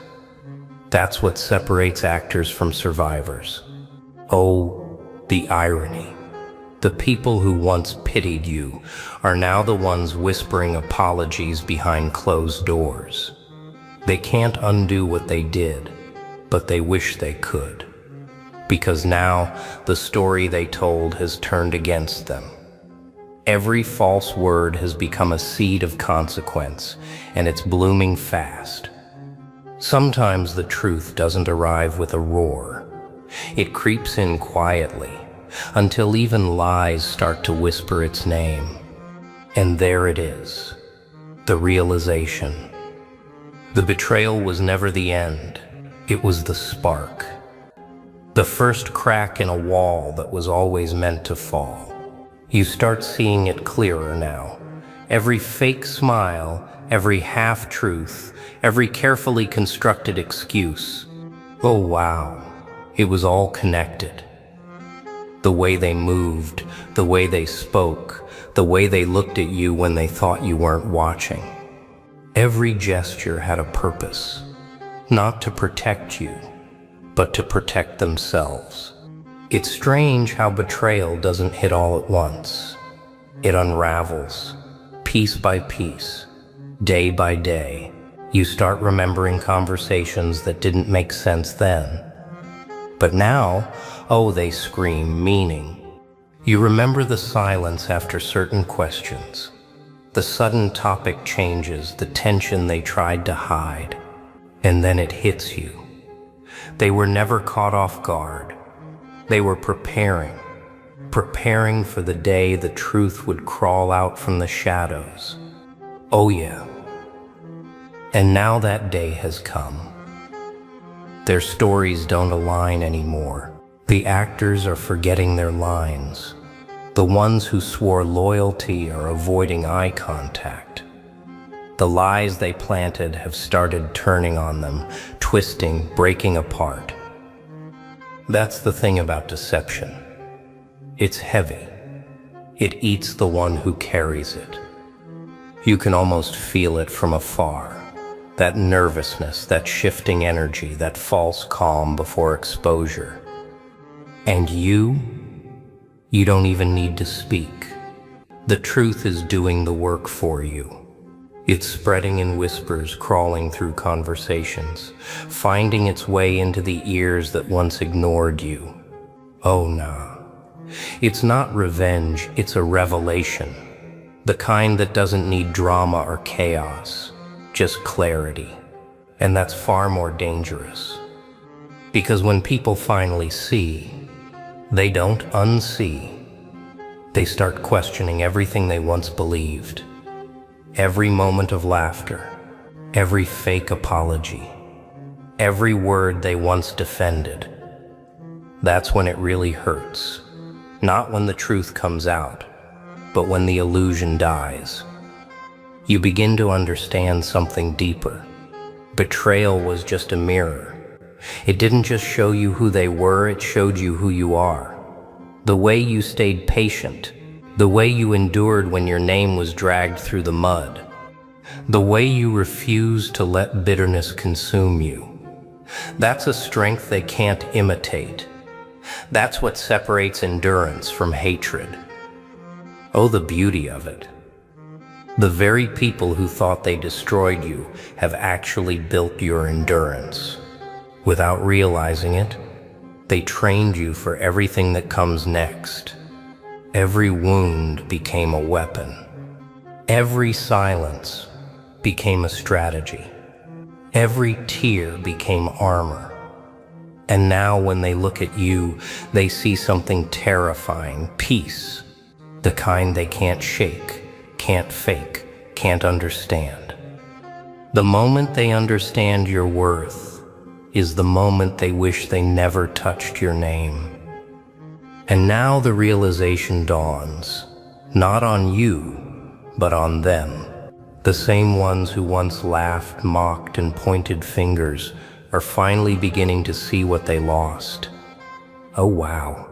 Speaker 1: that's what separates actors from survivors. Oh, the irony. The people who once pitied you are now the ones whispering apologies behind closed doors. They can't undo what they did, but they wish they could. Because now the story they told has turned against them. Every false word has become a seed of consequence, and it's blooming fast. Sometimes the truth doesn't arrive with a roar. It creeps in quietly, until even lies start to whisper its name. And there it is, the realization. The betrayal was never the end, it was the spark. The first crack in a wall that was always meant to fall. You start seeing it clearer now. Every fake smile, every half-truth, every carefully constructed excuse. Oh wow, it was all connected. The way they moved, the way they spoke, the way they looked at you when they thought you weren't watching. Every gesture had a purpose, not to protect you, but to protect themselves. It's strange how betrayal doesn't hit all at once. It unravels, piece by piece, day by day. You start remembering conversations that didn't make sense then. But now, oh, they scream meaning. You remember the silence after certain questions, the sudden topic changes, the tension they tried to hide, and then it hits you. They were never caught off guard. They were preparing for the day the truth would crawl out from the shadows. Oh yeah. And now that day has come. Their stories don't align anymore. The actors are forgetting their lines. The ones who swore loyalty are avoiding eye contact. The lies they planted have started turning on them, twisting, breaking apart. That's the thing about deception. It's heavy. It eats the one who carries it. You can almost feel it from afar. That nervousness, that shifting energy, that false calm before exposure. And you don't even need to speak. The truth is doing the work for you. It's spreading in whispers, crawling through conversations, finding its way into the ears that once ignored you. Oh nah. It's not revenge, it's a revelation. The kind that doesn't need drama or chaos, just clarity. And that's far more dangerous. Because when people finally see, they don't unsee. They start questioning everything they once believed. Every moment of laughter, every fake apology, every word they once defended. That's when it really hurts. Not when the truth comes out, but when the illusion dies. You begin to understand something deeper. Betrayal was just a mirror. It didn't just show you who they were, it showed you who you are. The way you stayed patient, the way you endured when your name was dragged through the mud, the way you refused to let bitterness consume you. That's a strength they can't imitate. That's what separates endurance from hatred. Oh, the beauty of it. The very people who thought they destroyed you have actually built your endurance. Without realizing it, they trained you for everything that comes next. Every wound became a weapon. Every silence became a strategy. Every tear became armor. And now when they look at you, they see something terrifying, peace. The kind they can't shake, can't fake, can't understand. The moment they understand your worth is the moment they wish they never touched your name. And now the realization dawns, not on you, but on them. The same ones who once laughed, mocked, and pointed fingers are finally beginning to see what they lost. Oh wow,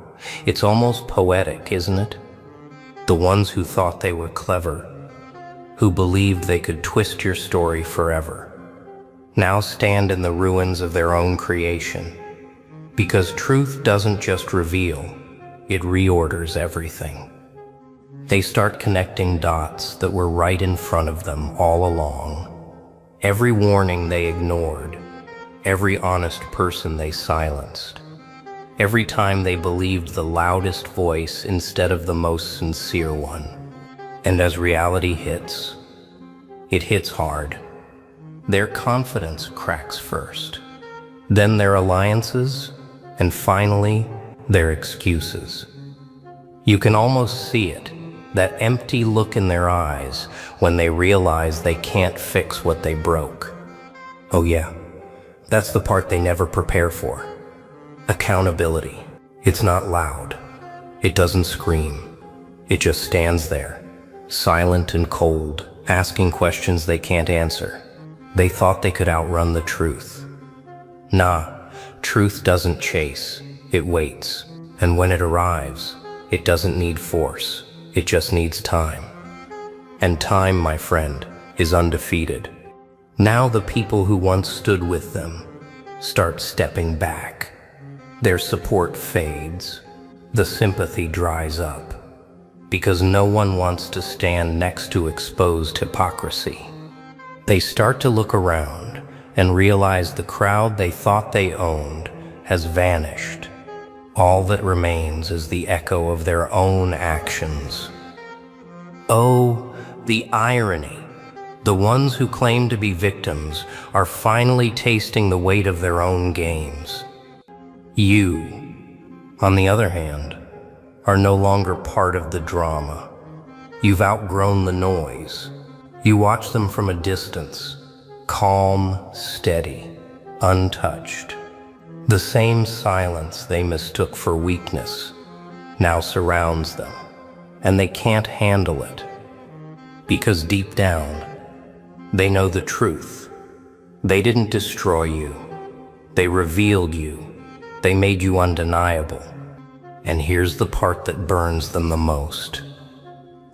Speaker 1: it's almost poetic, isn't it? The ones who thought they were clever, who believed they could twist your story forever, now stand in the ruins of their own creation. Because truth doesn't just reveal, it reorders everything. They start connecting dots that were right in front of them all along. Every warning they ignored, every honest person they silenced, every time they believed the loudest voice instead of the most sincere one. And as reality hits, it hits hard. Their confidence cracks first, then their alliances, and finally, their excuses. You can almost see it, that empty look in their eyes when they realize they can't fix what they broke. Oh yeah, that's the part they never prepare for. Accountability. It's not loud. It doesn't scream. It just stands there, silent and cold, asking questions they can't answer. They thought they could outrun the truth. Nah, truth doesn't chase. It waits. And when it arrives, it doesn't need force. It just needs time. And time, my friend, is undefeated. Now the people who once stood with them start stepping back. Their support fades. The sympathy dries up. Because no one wants to stand next to exposed hypocrisy. They start to look around and realize the crowd they thought they owned has vanished. All that remains is the echo of their own actions. Oh, the irony. The ones who claim to be victims are finally tasting the weight of their own games. You, on the other hand, are no longer part of the drama. You've outgrown the noise. You watch them from a distance, calm, steady, untouched. The same silence they mistook for weakness now surrounds them, and they can't handle it. Because deep down, they know the truth. They didn't destroy you. They revealed you. They made you undeniable. And here's the part that burns them the most.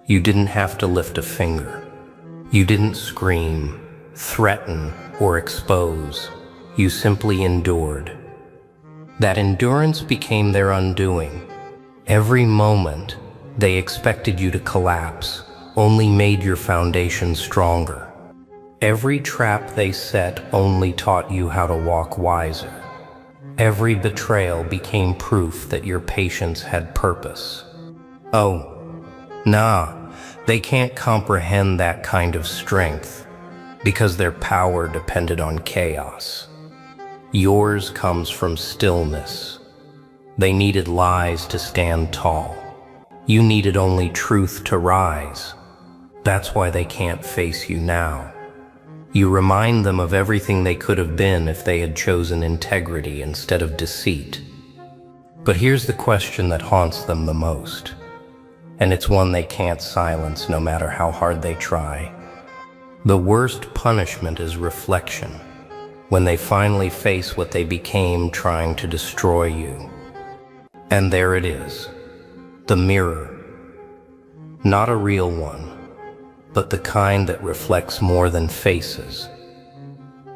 Speaker 1: You didn't have to lift a finger. You didn't scream, threaten, or expose. You simply endured. That endurance became their undoing. Every moment they expected you to collapse only made your foundation stronger. Every trap they set only taught you how to walk wiser. Every betrayal became proof that your patience had purpose. Oh, nah, They can't comprehend that kind of strength because their power depended on chaos. Yours comes from stillness. They needed lies to stand tall. You needed only truth to rise. That's why they can't face you now. You remind them of everything they could have been if they had chosen integrity instead of deceit. But here's the question that haunts them the most, and it's one they can't silence no matter how hard they try. The worst punishment is reflection, when they finally face what they became trying to destroy you. And there it is, the mirror. Not a real one, but the kind that reflects more than faces.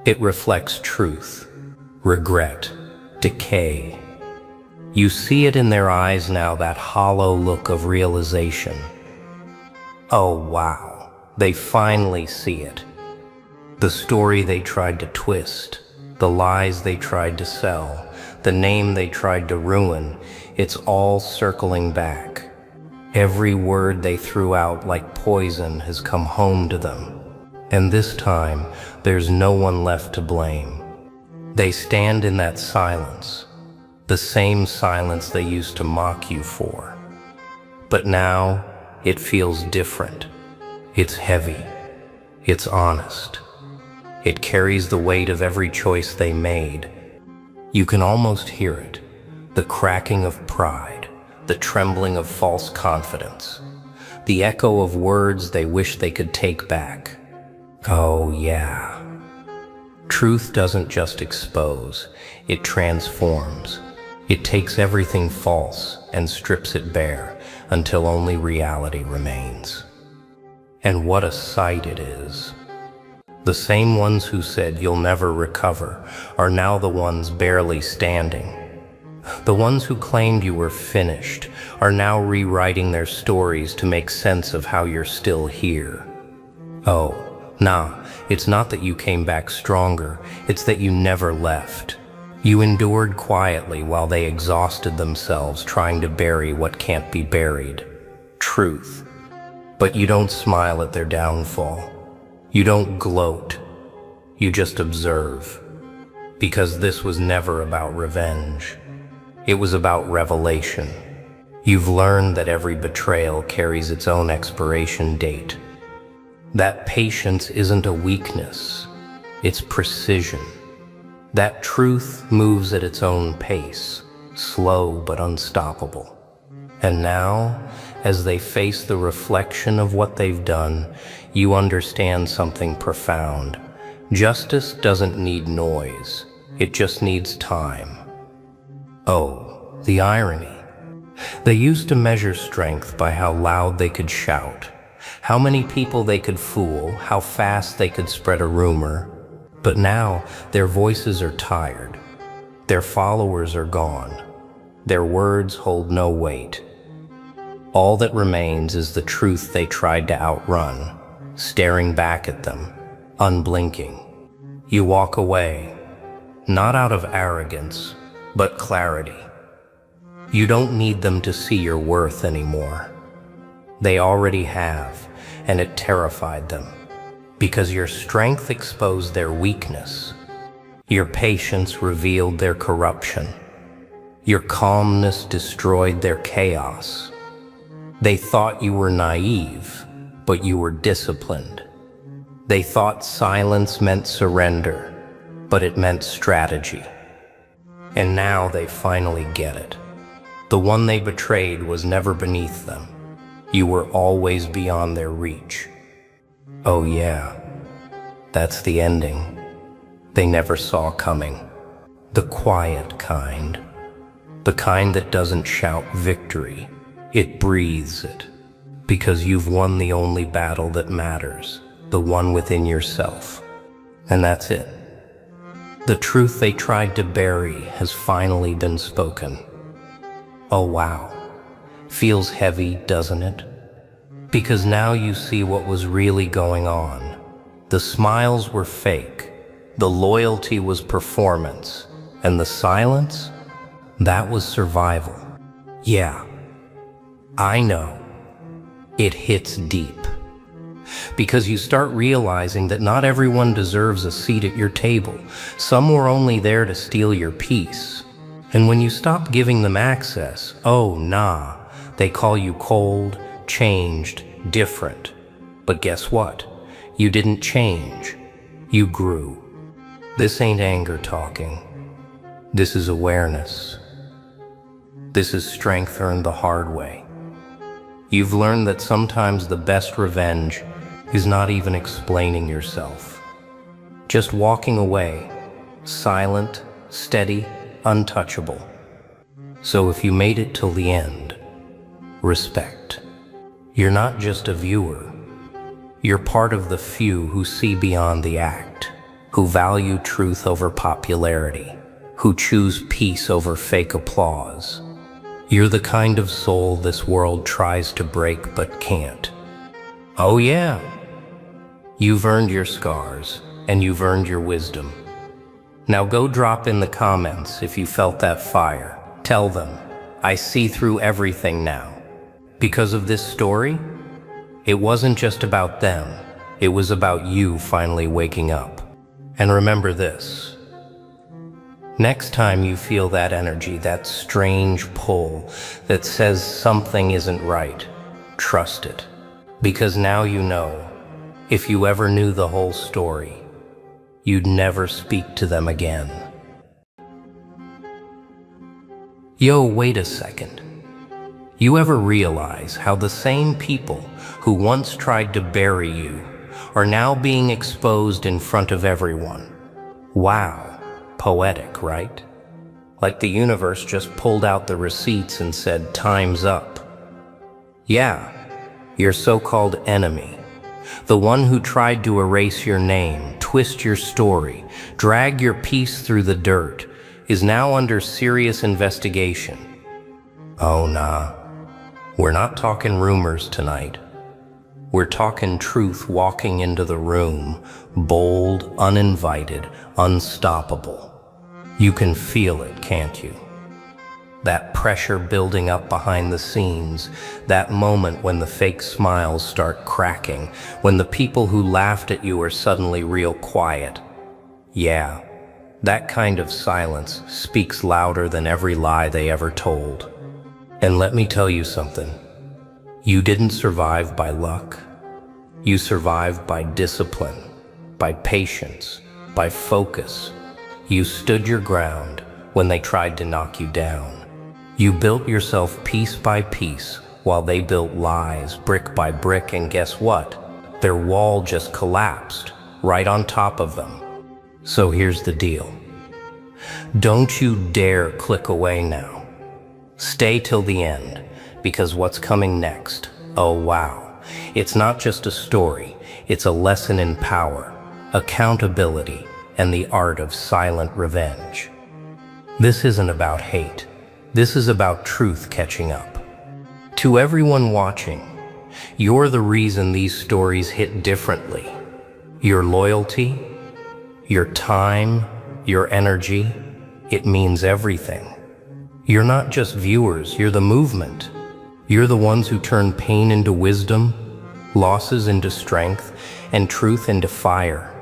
Speaker 1: It reflects truth, regret, decay. You see it in their eyes now, that hollow look of realization. Oh wow, they finally see it. The story they tried to twist, the lies they tried to sell, the name they tried to ruin, it's all circling back. Every word they threw out like poison has come home to them. And this time, there's no one left to blame. They stand in that silence, the same silence they used to mock you for. But now, it feels different. It's heavy. It's honest. It carries the weight of every choice they made. You can almost hear it, the cracking of pride, the trembling of false confidence, the echo of words they wish they could take back. Oh yeah. Truth doesn't just expose, it transforms. It takes everything false and strips it bare until only reality remains. And what a sight it is. The same ones who said you'll never recover are now the ones barely standing. The ones who claimed you were finished are now rewriting their stories to make sense of how you're still here. Oh, nah, it's not that you came back stronger, it's that you never left. You endured quietly while they exhausted themselves trying to bury what can't be buried. Truth. But you don't smile at their downfall. You don't gloat. You just observe. Because this was never about revenge. It was about revelation. You've learned that every betrayal carries its own expiration date. That patience isn't a weakness, it's precision. That truth moves at its own pace, slow but unstoppable. And now, as they face the reflection of what they've done, you understand something profound. Justice doesn't need noise, it just needs time. Oh, the irony. They used to measure strength by how loud they could shout, how many people they could fool, how fast they could spread a rumor. But now, their voices are tired. Their followers are gone. Their words hold no weight. All that remains is the truth they tried to outrun, staring back at them, unblinking. You walk away, not out of arrogance, but clarity. You don't need them to see your worth anymore. They already have, and it terrified them, because your strength exposed their weakness. Your patience revealed their corruption. Your calmness destroyed their chaos. They thought you were naive, but you were disciplined. They thought silence meant surrender, but it meant strategy. And now they finally get it. The one they betrayed was never beneath them. You were always beyond their reach. Oh yeah, that's the ending they never saw coming. The quiet kind. The kind that doesn't shout victory. It breathes it. Because you've won the only battle that matters. The one within yourself. And that's it. The truth they tried to bury has finally been spoken. Oh wow. Feels heavy, doesn't it? Because now you see what was really going on. The smiles were fake. The loyalty was performance. And the silence? That was survival. Yeah, I know. It hits deep. Because you start realizing that not everyone deserves a seat at your table. Some were only there to steal your peace. And when you stop giving them access, oh nah, they call you cold, changed, different. But guess what? You didn't change. You grew. This ain't anger talking. This is awareness. This is strength earned the hard way. You've learned that sometimes the best revenge is not even explaining yourself. Just walking away, silent, steady, untouchable. So if you made it till the end, respect. You're not just a viewer. You're part of the few who see beyond the act, who value truth over popularity, who choose peace over fake applause. You're the kind of soul this world tries to break but can't. Oh yeah, you've earned your scars and you've earned your wisdom. Now go drop in the comments if you felt that fire. Tell them, I see through everything now. Because of this story, it wasn't just about them, it was about you finally waking up. And remember this. Next time you feel that energy, that strange pull that says something isn't right, trust it. Because now you know, if you ever knew the whole story, you'd never speak to them again. Yo, wait a second. You ever realize how the same people who once tried to bury you are now being exposed in front of everyone? Wow. Poetic, right? Like the universe just pulled out the receipts and said, time's up. Yeah, your so-called enemy, the one who tried to erase your name, twist your story, drag your piece through the dirt, is now under serious investigation. Oh nah, we're not talking rumors tonight. We're talking truth walking into the room, bold, uninvited, unstoppable. You can feel it, can't you? That pressure building up behind the scenes, that moment when the fake smiles start cracking, when the people who laughed at you are suddenly real quiet. Yeah, that kind of silence speaks louder than every lie they ever told. And let me tell you something. You didn't survive by luck. You survived by discipline, by patience, by focus. You stood your ground when they tried to knock you down. You built yourself piece by piece while they built lies brick by brick, and guess what? Their wall just collapsed right on top of them. So here's the deal. Don't you dare click away now. Stay till the end, because what's coming next, oh wow, it's not just a story, it's a lesson in power, accountability, and the art of silent revenge. This isn't about hate. This is about truth catching up. To everyone watching, you're the reason these stories hit differently. Your loyalty, your time, your energy, it means everything. You're not just viewers, you're the movement. You're the ones who turn pain into wisdom, losses into strength, and truth into fire.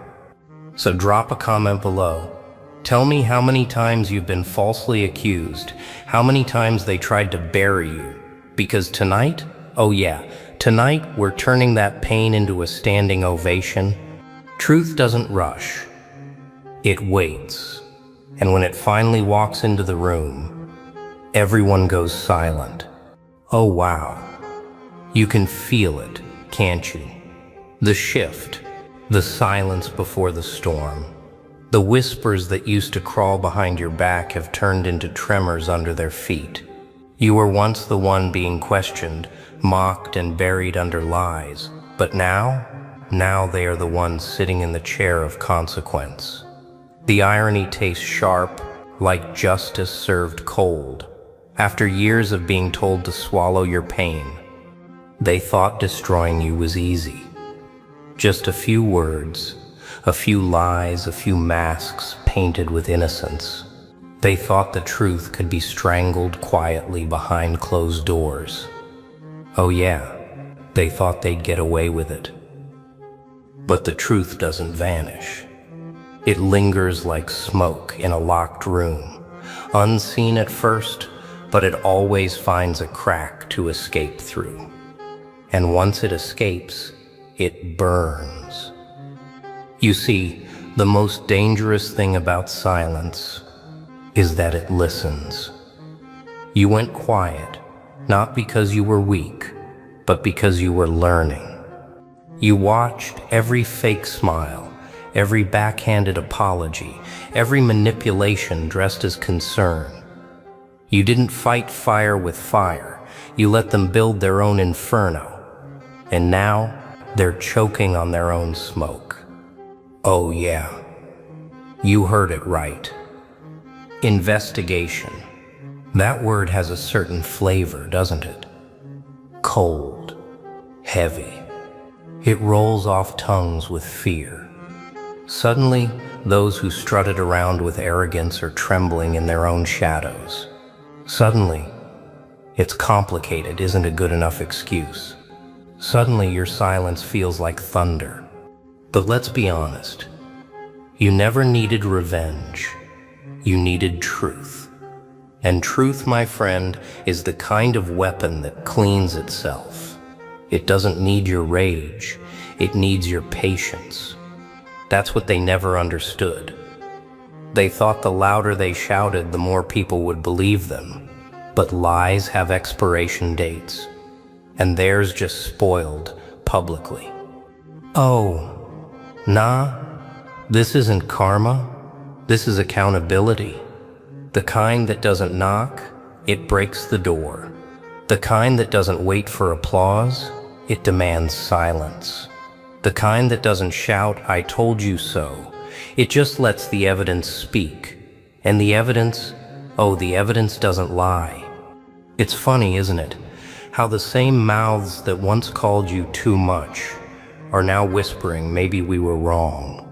Speaker 1: So drop a comment below. Tell me how many times you've been falsely accused, how many times they tried to bury you. Because tonight, oh yeah, tonight we're turning that pain into a standing ovation. Truth doesn't rush. It waits. And when it finally walks into the room, everyone goes silent. Oh wow. You can feel it, can't you? The shift. The silence before the storm. The whispers that used to crawl behind your back have turned into tremors under their feet. You were once the one being questioned, mocked, and buried under lies. But now they are the ones sitting in the chair of consequence. The irony tastes sharp, like justice served cold. After years of being told to swallow your pain, they thought destroying you was easy. Just a few words, a few lies, a few masks painted with innocence. They thought the truth could be strangled quietly behind closed doors. Oh yeah, They thought they'd get away with it. But the truth doesn't vanish. It lingers like smoke in a locked room, unseen at first, but it always finds a crack to escape through. And once it escapes, it burns. You see, the most dangerous thing about silence is that it listens. You went quiet, not because you were weak, but because you were learning. You watched every fake smile, every backhanded apology, every manipulation dressed as concern. You didn't fight fire with fire. You let them build their own inferno. And now, they're choking on their own smoke. Oh yeah, you heard it right. Investigation. That word has a certain flavor, doesn't it? Cold, heavy. It rolls off tongues with fear. Suddenly, those who strutted around with arrogance are trembling in their own shadows. Suddenly, it's complicated isn't a good enough excuse. Suddenly, your silence feels like thunder. But let's be honest. You never needed revenge. You needed truth. And truth, my friend, is the kind of weapon that cleans itself. It doesn't need your rage. It needs your patience. That's what they never understood. They thought the louder they shouted, the more people would believe them. But lies have expiration dates, and theirs just spoiled publicly. Oh, nah, this isn't karma. This is accountability. The kind that doesn't knock, it breaks the door. The kind that doesn't wait for applause, it demands silence. The kind that doesn't shout, "I told you so." It just lets the evidence speak. And the evidence, the evidence doesn't lie. It's funny, isn't it? How the same mouths that once called you too much are now whispering, maybe we were wrong.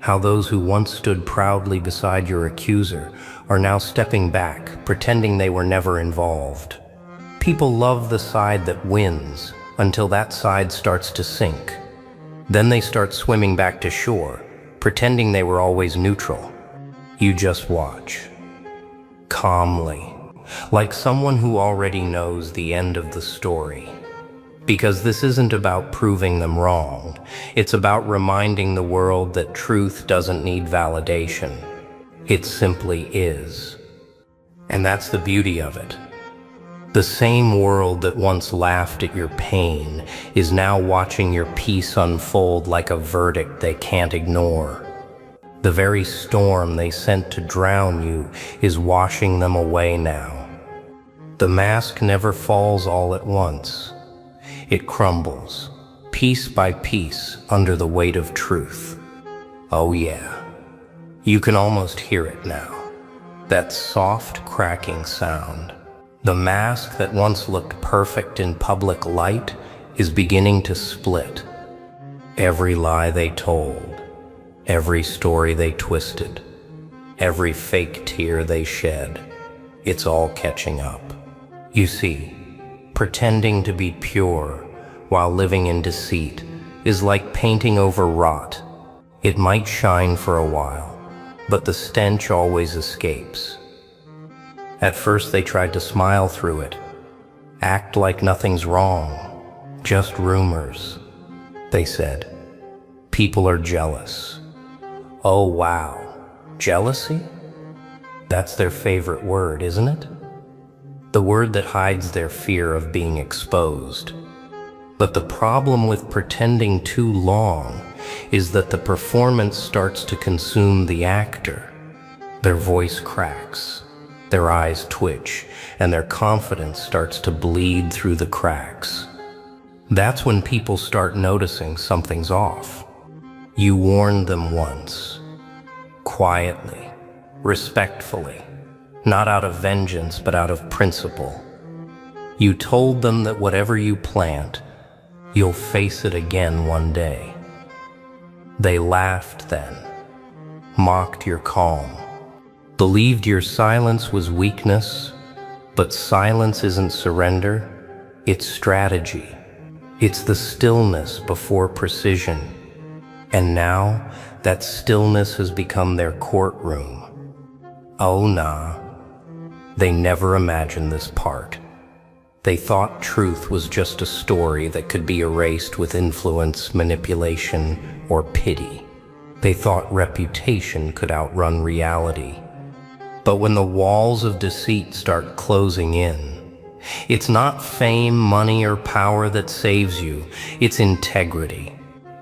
Speaker 1: How those who once stood proudly beside your accuser are now stepping back, pretending they were never involved. People love the side that wins until that side starts to sink. Then they start swimming back to shore, pretending they were always neutral. You just watch. Calmly, like someone who already knows the end of the story. Because this isn't about proving them wrong. It's about reminding the world that truth doesn't need validation. It simply is. And that's the beauty of it. The same world that once laughed at your pain is now watching your peace unfold like a verdict they can't ignore. The very storm they sent to drown you is washing them away now. The mask never falls all at once. It crumbles, piece by piece, under the weight of truth. Oh yeah, you can almost hear it now. That soft cracking sound. The mask that once looked perfect in public light is beginning to split. Every lie they told, every story they twisted, every fake tear they shed, it's all catching up. You see, pretending to be pure while living in deceit is like painting over rot. It might shine for a while, but the stench always escapes. At first they tried to smile through it, act like nothing's wrong, just rumors. They said, people are jealous. Oh wow, jealousy? That's their favorite word, isn't it? The word that hides their fear of being exposed. But the problem with pretending too long is that the performance starts to consume the actor. Their voice cracks, their eyes twitch, and their confidence starts to bleed through the cracks. That's when people start noticing something's off. You warned them once, quietly, respectfully. Not out of vengeance, but out of principle. You told them that whatever you plant, you'll face it again one day. They laughed then, mocked your calm, believed your silence was weakness, but silence isn't surrender, it's strategy. It's the stillness before precision. And now, that stillness has become their courtroom. Oh nah, they never imagined this part. They thought truth was just a story that could be erased with influence, manipulation, or pity. They thought reputation could outrun reality. But when the walls of deceit start closing in, it's not fame, money, or power that saves you, it's integrity.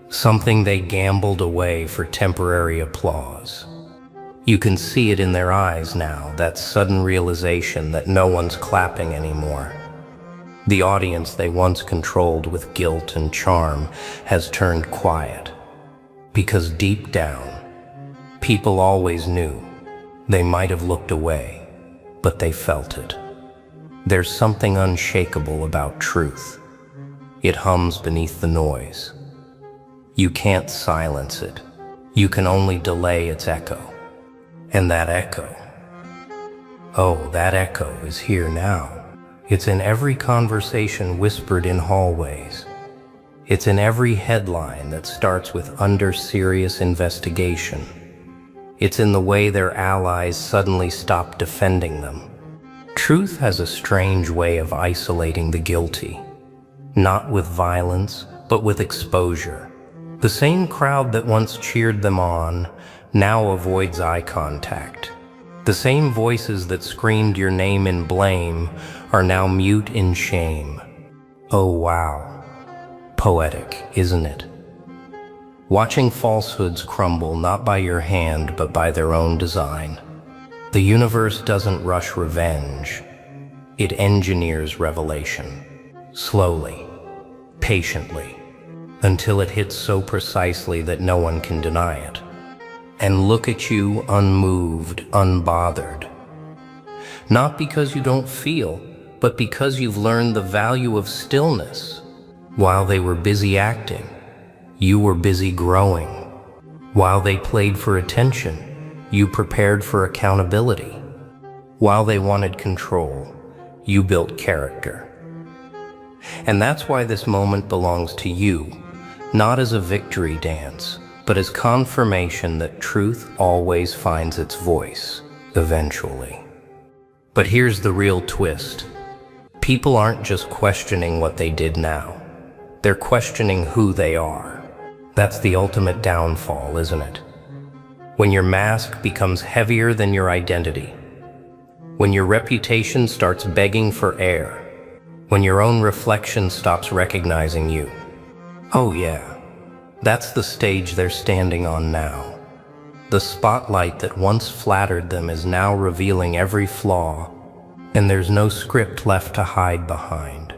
Speaker 1: Something they gambled away for temporary applause. You can see it in their eyes now, that sudden realization that no one's clapping anymore. The audience they once controlled with guilt and charm has turned quiet. Because deep down, people always knew. They might have looked away, but they felt it. There's something unshakable about truth. It hums beneath the noise. You can't silence it. You can only delay its echo. And that echo, oh, that echo is here now. It's in every conversation whispered in hallways. It's in every headline that starts with "under serious investigation." It's in the way their allies suddenly stop defending them. Truth has a strange way of isolating the guilty. Not with violence, but with exposure. The same crowd that once cheered them on now avoids eye contact. The same voices that screamed your name in blame are now mute in shame. Oh wow. Poetic, isn't it? Watching falsehoods crumble not by your hand but by their own design. The universe doesn't rush revenge. It engineers revelation. Slowly, patiently, until it hits so precisely that no one can deny it. And look at you, unmoved, unbothered. Not because you don't feel, but because you've learned the value of stillness. While they were busy acting, you were busy growing. While they played for attention, you prepared for accountability. While they wanted control, you built character. And that's why this moment belongs to you, not as a victory dance, but as confirmation that truth always finds its voice, eventually. But here's the real twist. People aren't just questioning what they did now. They're questioning who they are. That's the ultimate downfall, isn't it? When your mask becomes heavier than your identity. When your reputation starts begging for air. When your own reflection stops recognizing you. Oh yeah. That's the stage they're standing on now. The spotlight that once flattered them is now revealing every flaw, and there's no script left to hide behind.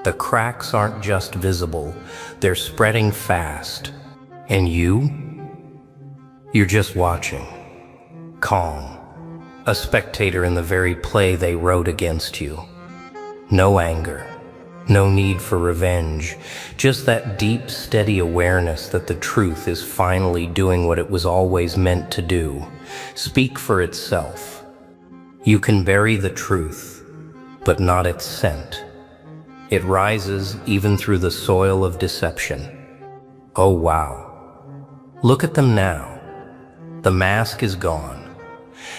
Speaker 1: The cracks aren't just visible, they're spreading fast. And you're just watching, calm, a spectator in the very play they wrote against you. No anger. No need for revenge, just that deep, steady awareness that the truth is finally doing what it was always meant to do, speak for itself. You can bury the truth, but not its scent. It rises even through the soil of deception. Oh wow. Look at them now. The mask is gone,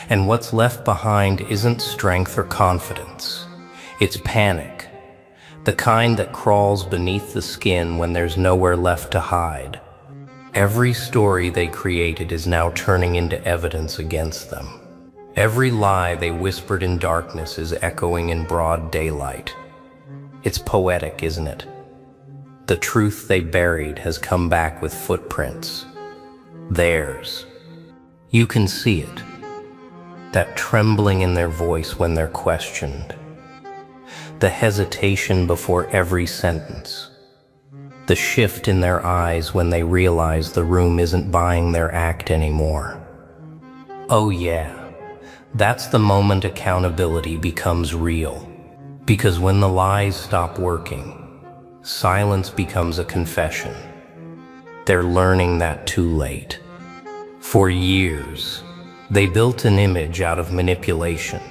Speaker 1: and what's left behind isn't strength or confidence. It's panic. The kind that crawls beneath the skin when there's nowhere left to hide. Every story they created is now turning into evidence against them. Every lie they whispered in darkness is echoing in broad daylight. It's poetic, isn't it? The truth they buried has come back with footprints. Theirs. You can see it. That trembling in their voice when they're questioned. The hesitation before every sentence. The shift in their eyes when they realize the room isn't buying their act anymore. Oh yeah, that's the moment accountability becomes real. Because when the lies stop working, silence becomes a confession. They're learning that too late. For years, they built an image out of manipulation.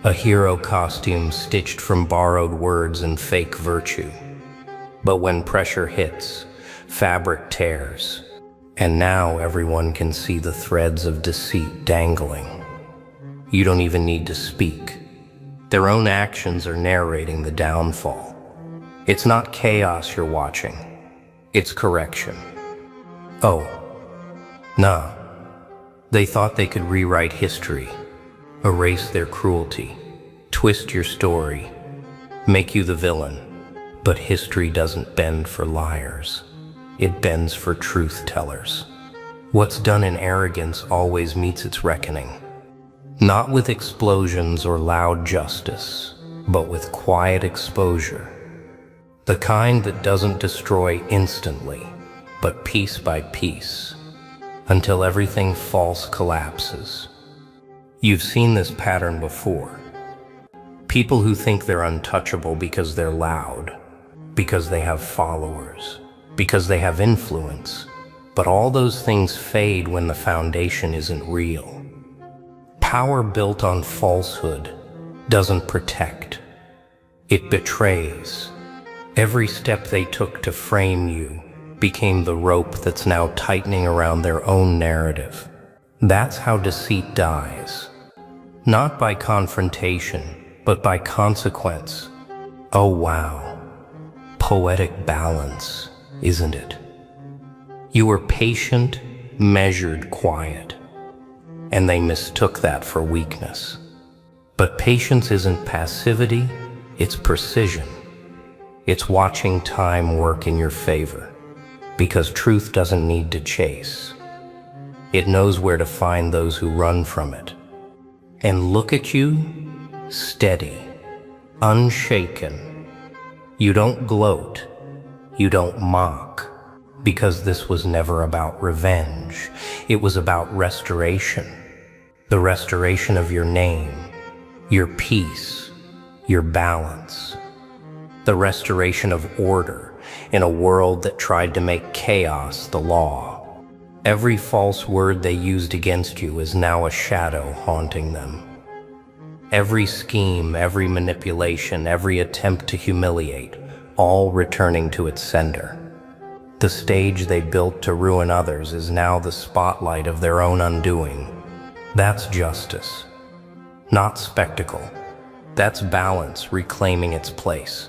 Speaker 1: A hero costume stitched from borrowed words and fake virtue. But when pressure hits, fabric tears, and now everyone can see the threads of deceit dangling. You don't even need to speak. Their own actions are narrating the downfall. It's not chaos you're watching, it's correction. Oh, nah. They thought they could rewrite history, erase their cruelty, twist your story, make you the villain. But history doesn't bend for liars. It bends for truth tellers. What's done in arrogance always meets its reckoning. Not with explosions or loud justice, but with quiet exposure. The kind that doesn't destroy instantly, but piece by piece, until everything false collapses. You've seen this pattern before. People who think they're untouchable because they're loud, because they have followers, because they have influence, but all those things fade when the foundation isn't real. Power built on falsehood doesn't protect. It betrays. Every step they took to frame you became the rope that's now tightening around their own narrative. That's how deceit dies. Not by confrontation, but by consequence. Oh wow, poetic balance, isn't it? You were patient, measured, quiet, and they mistook that for weakness. But patience isn't passivity, it's precision. It's watching time work in your favor, because truth doesn't need to chase. It knows where to find those who run from it. And look at you, steady, unshaken. You don't gloat, you don't mock, because this was never about revenge. It was about restoration. The restoration of your name, your peace, your balance. The restoration of order in a world that tried to make chaos the law. Every false word they used against you is now a shadow haunting them. Every scheme, every manipulation, every attempt to humiliate, all returning to its sender. The stage they built to ruin others is now the spotlight of their own undoing. That's justice, not spectacle. That's balance reclaiming its place.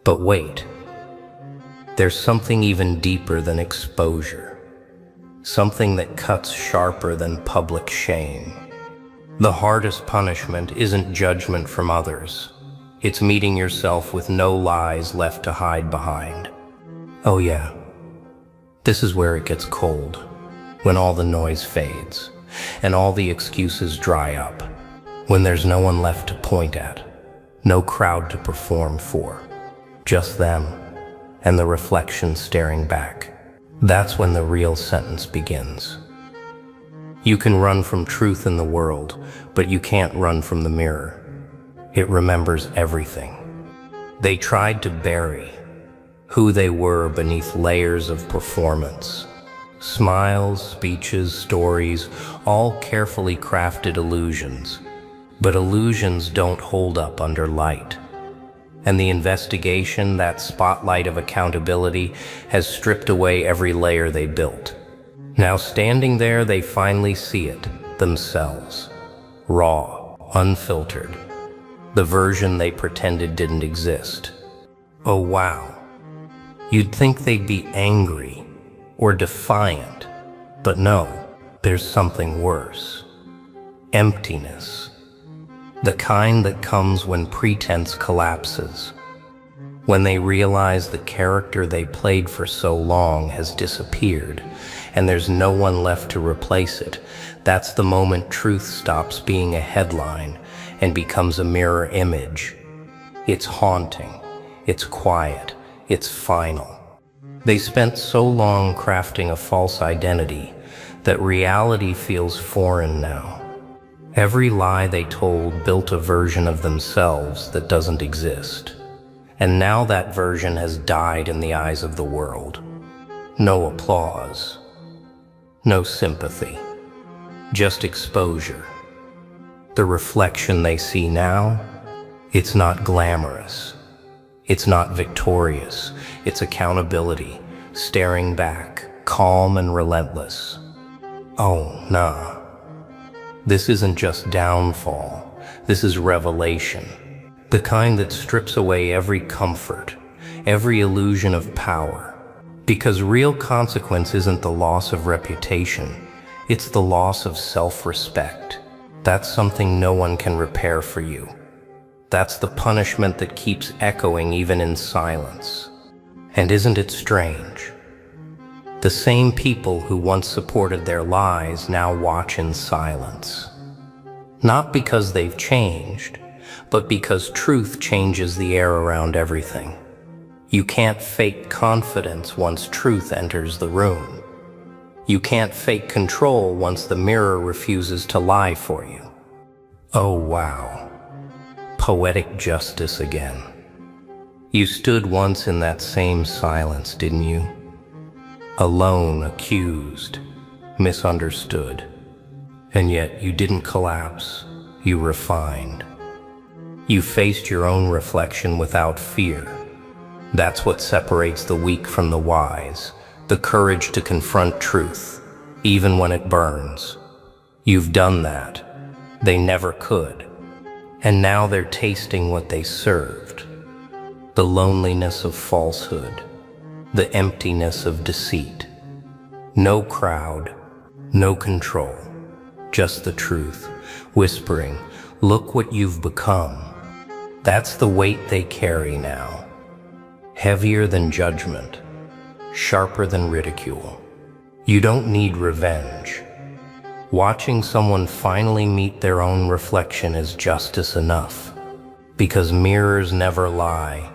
Speaker 1: But wait, there's something even deeper than exposure. Something that cuts sharper than public shame. The hardest punishment isn't judgment from others. It's meeting yourself with no lies left to hide behind. Oh yeah, this is where it gets cold, when all the noise fades, and all the excuses dry up, when there's no one left to point at, no crowd to perform for, just them, and the reflection staring back. That's when the real sentence begins. You can run from truth in the world, but you can't run from the mirror. It remembers everything. They tried to bury who they were beneath layers of performance. Smiles, speeches, stories, all carefully crafted illusions. But illusions don't hold up under light. And the investigation, that spotlight of accountability, has stripped away every layer they built. Now standing there, they finally see it, themselves. Raw, unfiltered. The version they pretended didn't exist. Oh wow. You'd think they'd be angry or defiant, but no, there's something worse. Emptiness. The kind that comes when pretense collapses. When they realize the character they played for so long has disappeared, and there's no one left to replace it. That's the moment truth stops being a headline and becomes a mirror image. It's haunting, it's quiet, it's final. They spent so long crafting a false identity that reality feels foreign now. Every lie they told built a version of themselves that doesn't exist. And now that version has died in the eyes of the world. No applause. No sympathy. Just exposure. The reflection they see now, it's not glamorous. It's not victorious, it's accountability, staring back, calm and relentless. Oh, nah. This isn't just downfall, this is revelation. The kind that strips away every comfort, every illusion of power. Because real consequence isn't the loss of reputation, it's the loss of self-respect. That's something no one can repair for you. That's the punishment that keeps echoing even in silence. And isn't it strange? The same people who once supported their lies now watch in silence. Not because they've changed, but because truth changes the air around everything. You can't fake confidence once truth enters the room. You can't fake control once the mirror refuses to lie for you. Oh wow, poetic justice again. You stood once in that same silence, didn't you? Alone, accused, misunderstood. And yet you didn't collapse, you refined. You faced your own reflection without fear. That's what separates the weak from the wise, the courage to confront truth, even when it burns. You've done that. They never could. And now they're tasting what they served. The loneliness of falsehood, the emptiness of deceit. No crowd, no control, just the truth, whispering, "Look what you've become." That's the weight they carry now. Heavier than judgment, sharper than ridicule. You don't need revenge. Watching someone finally meet their own reflection is justice enough, because mirrors never lie,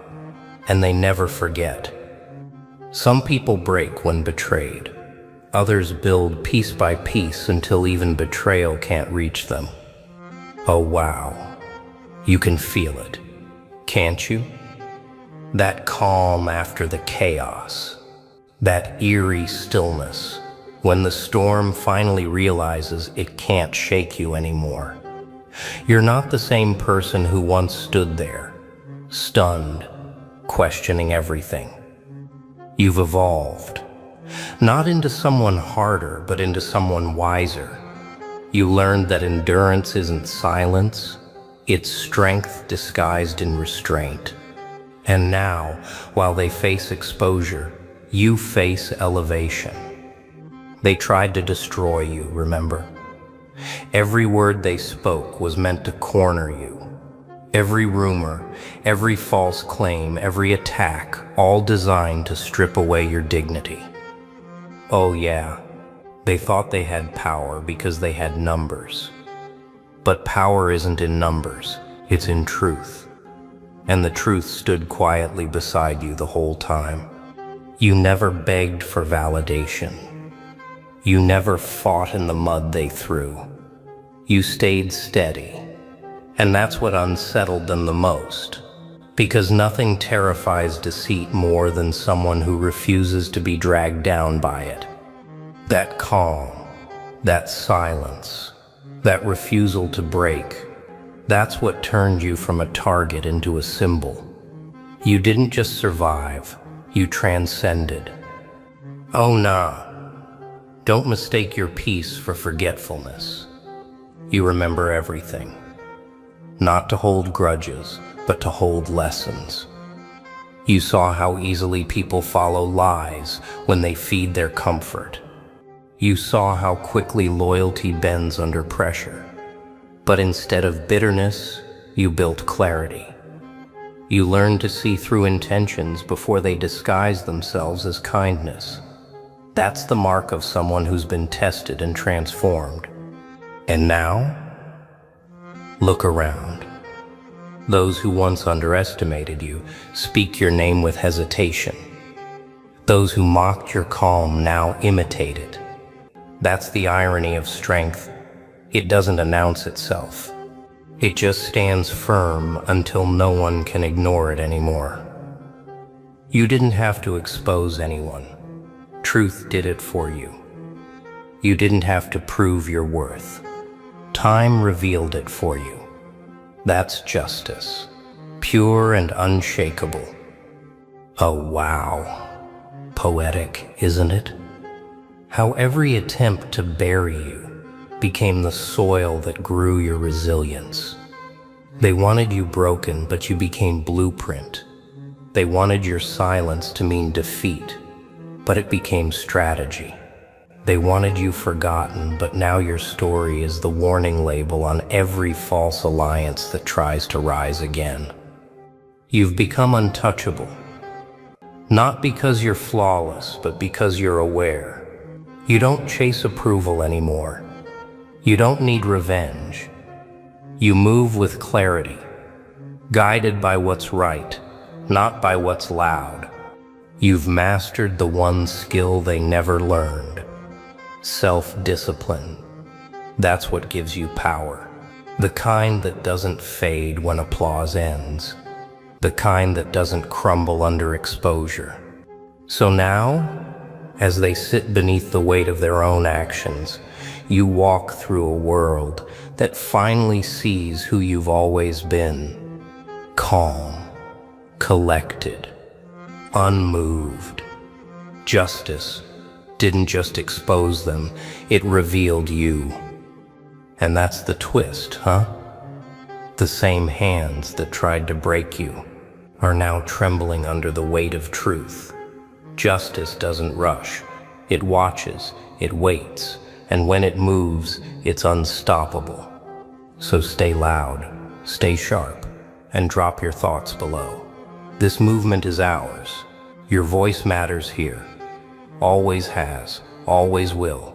Speaker 1: and they never forget. Some people break when betrayed. Others build piece by piece until even betrayal can't reach them. Oh wow, you can feel it, can't you? That calm after the chaos, that eerie stillness, when the storm finally realizes it can't shake you anymore. You're not the same person who once stood there, stunned, questioning everything. You've evolved, not into someone harder, but into someone wiser. You learned that endurance isn't silence, it's strength disguised in restraint. And now, while they face exposure, you face elevation. They tried to destroy you, remember? Every word they spoke was meant to corner you. Every rumor, every false claim, every attack, all designed to strip away your dignity. Oh yeah, they thought they had power because they had numbers. But power isn't in numbers, it's in truth. And the truth stood quietly beside you the whole time. You never begged for validation. You never fought in the mud they threw. You stayed steady. And that's what unsettled them the most. Because nothing terrifies deceit more than someone who refuses to be dragged down by it. That calm, that silence, that refusal to break, that's what turned you from a target into a symbol. You didn't just survive, you transcended. Oh nah, don't mistake your peace for forgetfulness. You remember everything. Not to hold grudges, but to hold lessons. You saw how easily people follow lies when they feed their comfort. You saw how quickly loyalty bends under pressure. But instead of bitterness, you built clarity. You learned to see through intentions before they disguise themselves as kindness. That's the mark of someone who's been tested and transformed. And now, look around. Those who once underestimated you speak your name with hesitation. Those who mocked your calm now imitate it. That's the irony of strength. It doesn't announce itself. It just stands firm until no one can ignore it anymore. You didn't have to expose anyone. Truth did it for you. You didn't have to prove your worth. Time revealed it for you. That's justice, pure and unshakable. Oh wow, poetic, isn't it? How every attempt to bury you became the soil that grew your resilience. They wanted you broken, but you became blueprint. They wanted your silence to mean defeat, but it became strategy. They wanted you forgotten, but now your story is the warning label on every false alliance that tries to rise again. You've become untouchable, not because you're flawless, but because you're aware. You don't chase approval anymore. You don't need revenge. You move with clarity, guided by what's right, not by what's loud. You've mastered the one skill they never learned: self-discipline. That's what gives you power. The kind that doesn't fade when applause ends. The kind that doesn't crumble under exposure. So now, as they sit beneath the weight of their own actions, you walk through a world that finally sees who you've always been. Calm, collected, unmoved. Justice didn't just expose them, it revealed you. And that's the twist, huh? The same hands that tried to break you are now trembling under the weight of truth. Justice doesn't rush. It watches, it waits, and when it moves, it's unstoppable. So stay loud, stay sharp, and drop your thoughts below. This movement is ours. Your voice matters here. Always has, always will.